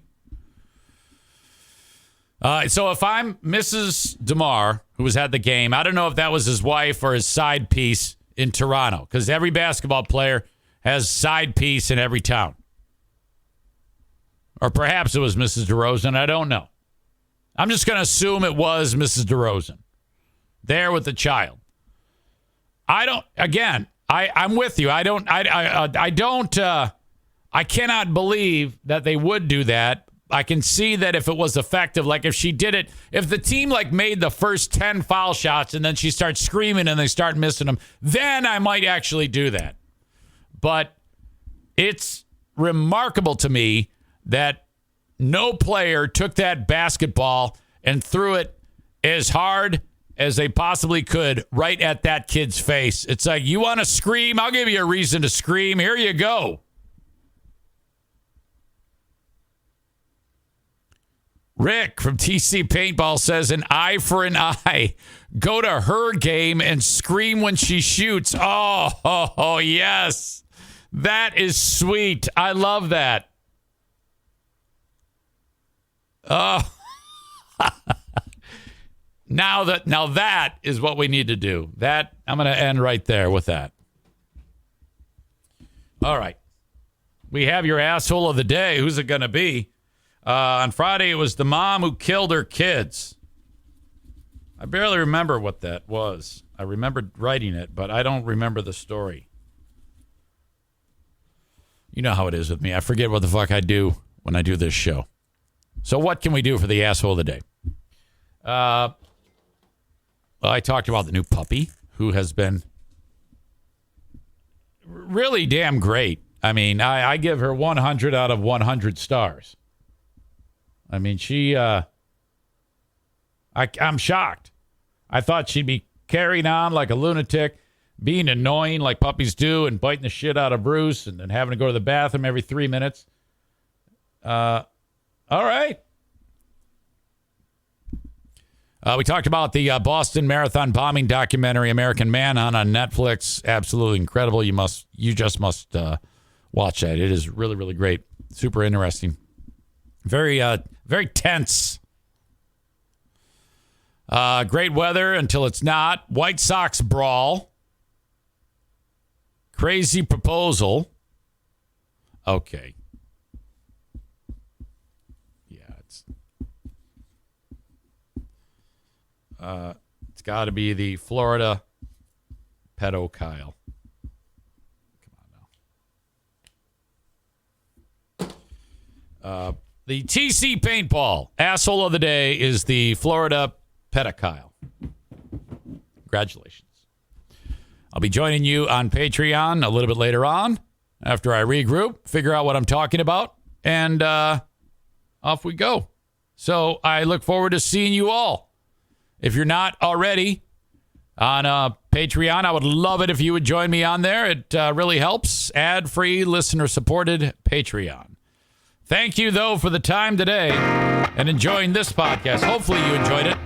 So if I'm Mrs. DeMar, who was at the game, I don't know if that was his wife or his side piece in Toronto, because every basketball player has side piece in every town. Or perhaps it was Mrs. DeRozan. I don't know. I'm just going to assume it was Mrs. DeRozan there with the child. I'm with you. I cannot believe that they would do that. I can see that if it was effective, like if she did it, if the team made the first 10 foul shots and then she starts screaming and they start missing them, then I might actually do that. But it's remarkable to me that no player took that basketball and threw it as hard as they possibly could right at that kid's face. It's like, you want to scream? I'll give you a reason to scream. Here you go. Rick from TC Paintball says, an eye for an eye. Go to her game and scream when she shoots. Oh, yes. That is sweet. I love that. Oh. Now that is what we need to do. That I'm going to end right there with that. All right. we have your asshole of the day. Who's it going to be? On Friday, it was the mom who killed her kids. I barely remember what that was. I remembered writing it, but I don't remember the story. You know how it is with me. I forget what the fuck I do when I do this show. So what can we do for the asshole of the day? I talked about the new puppy who has been really damn great. I mean, I give her 100 out of 100 stars. I mean, I'm shocked. I thought she'd be carrying on like a lunatic, being annoying like puppies do, and biting the shit out of Bruce, and then having to go to the bathroom every 3 minutes. All right. We talked about the Boston Marathon bombing documentary, American Manhunt, on Netflix. Absolutely incredible. You just must watch that. It is really, really great. Super interesting. Very tense. Great weather until it's not. White Sox brawl. Crazy proposal. Okay. Yeah, it's got to be the Florida pedophile. Come on now. The TC Paintball asshole of the day is the Florida pedophile. Congratulations. I'll be joining you on Patreon a little bit later on after I regroup, figure out what I'm talking about, and off we go. So I look forward to seeing you all. If you're not already on Patreon, I would love it if you would join me on there. It really helps. Ad-free, listener-supported Patreon. Thank you, though, for the time today and enjoying this podcast. Hopefully you enjoyed it.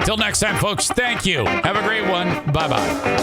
Until next time, folks, thank you. Have a great one. Bye-bye.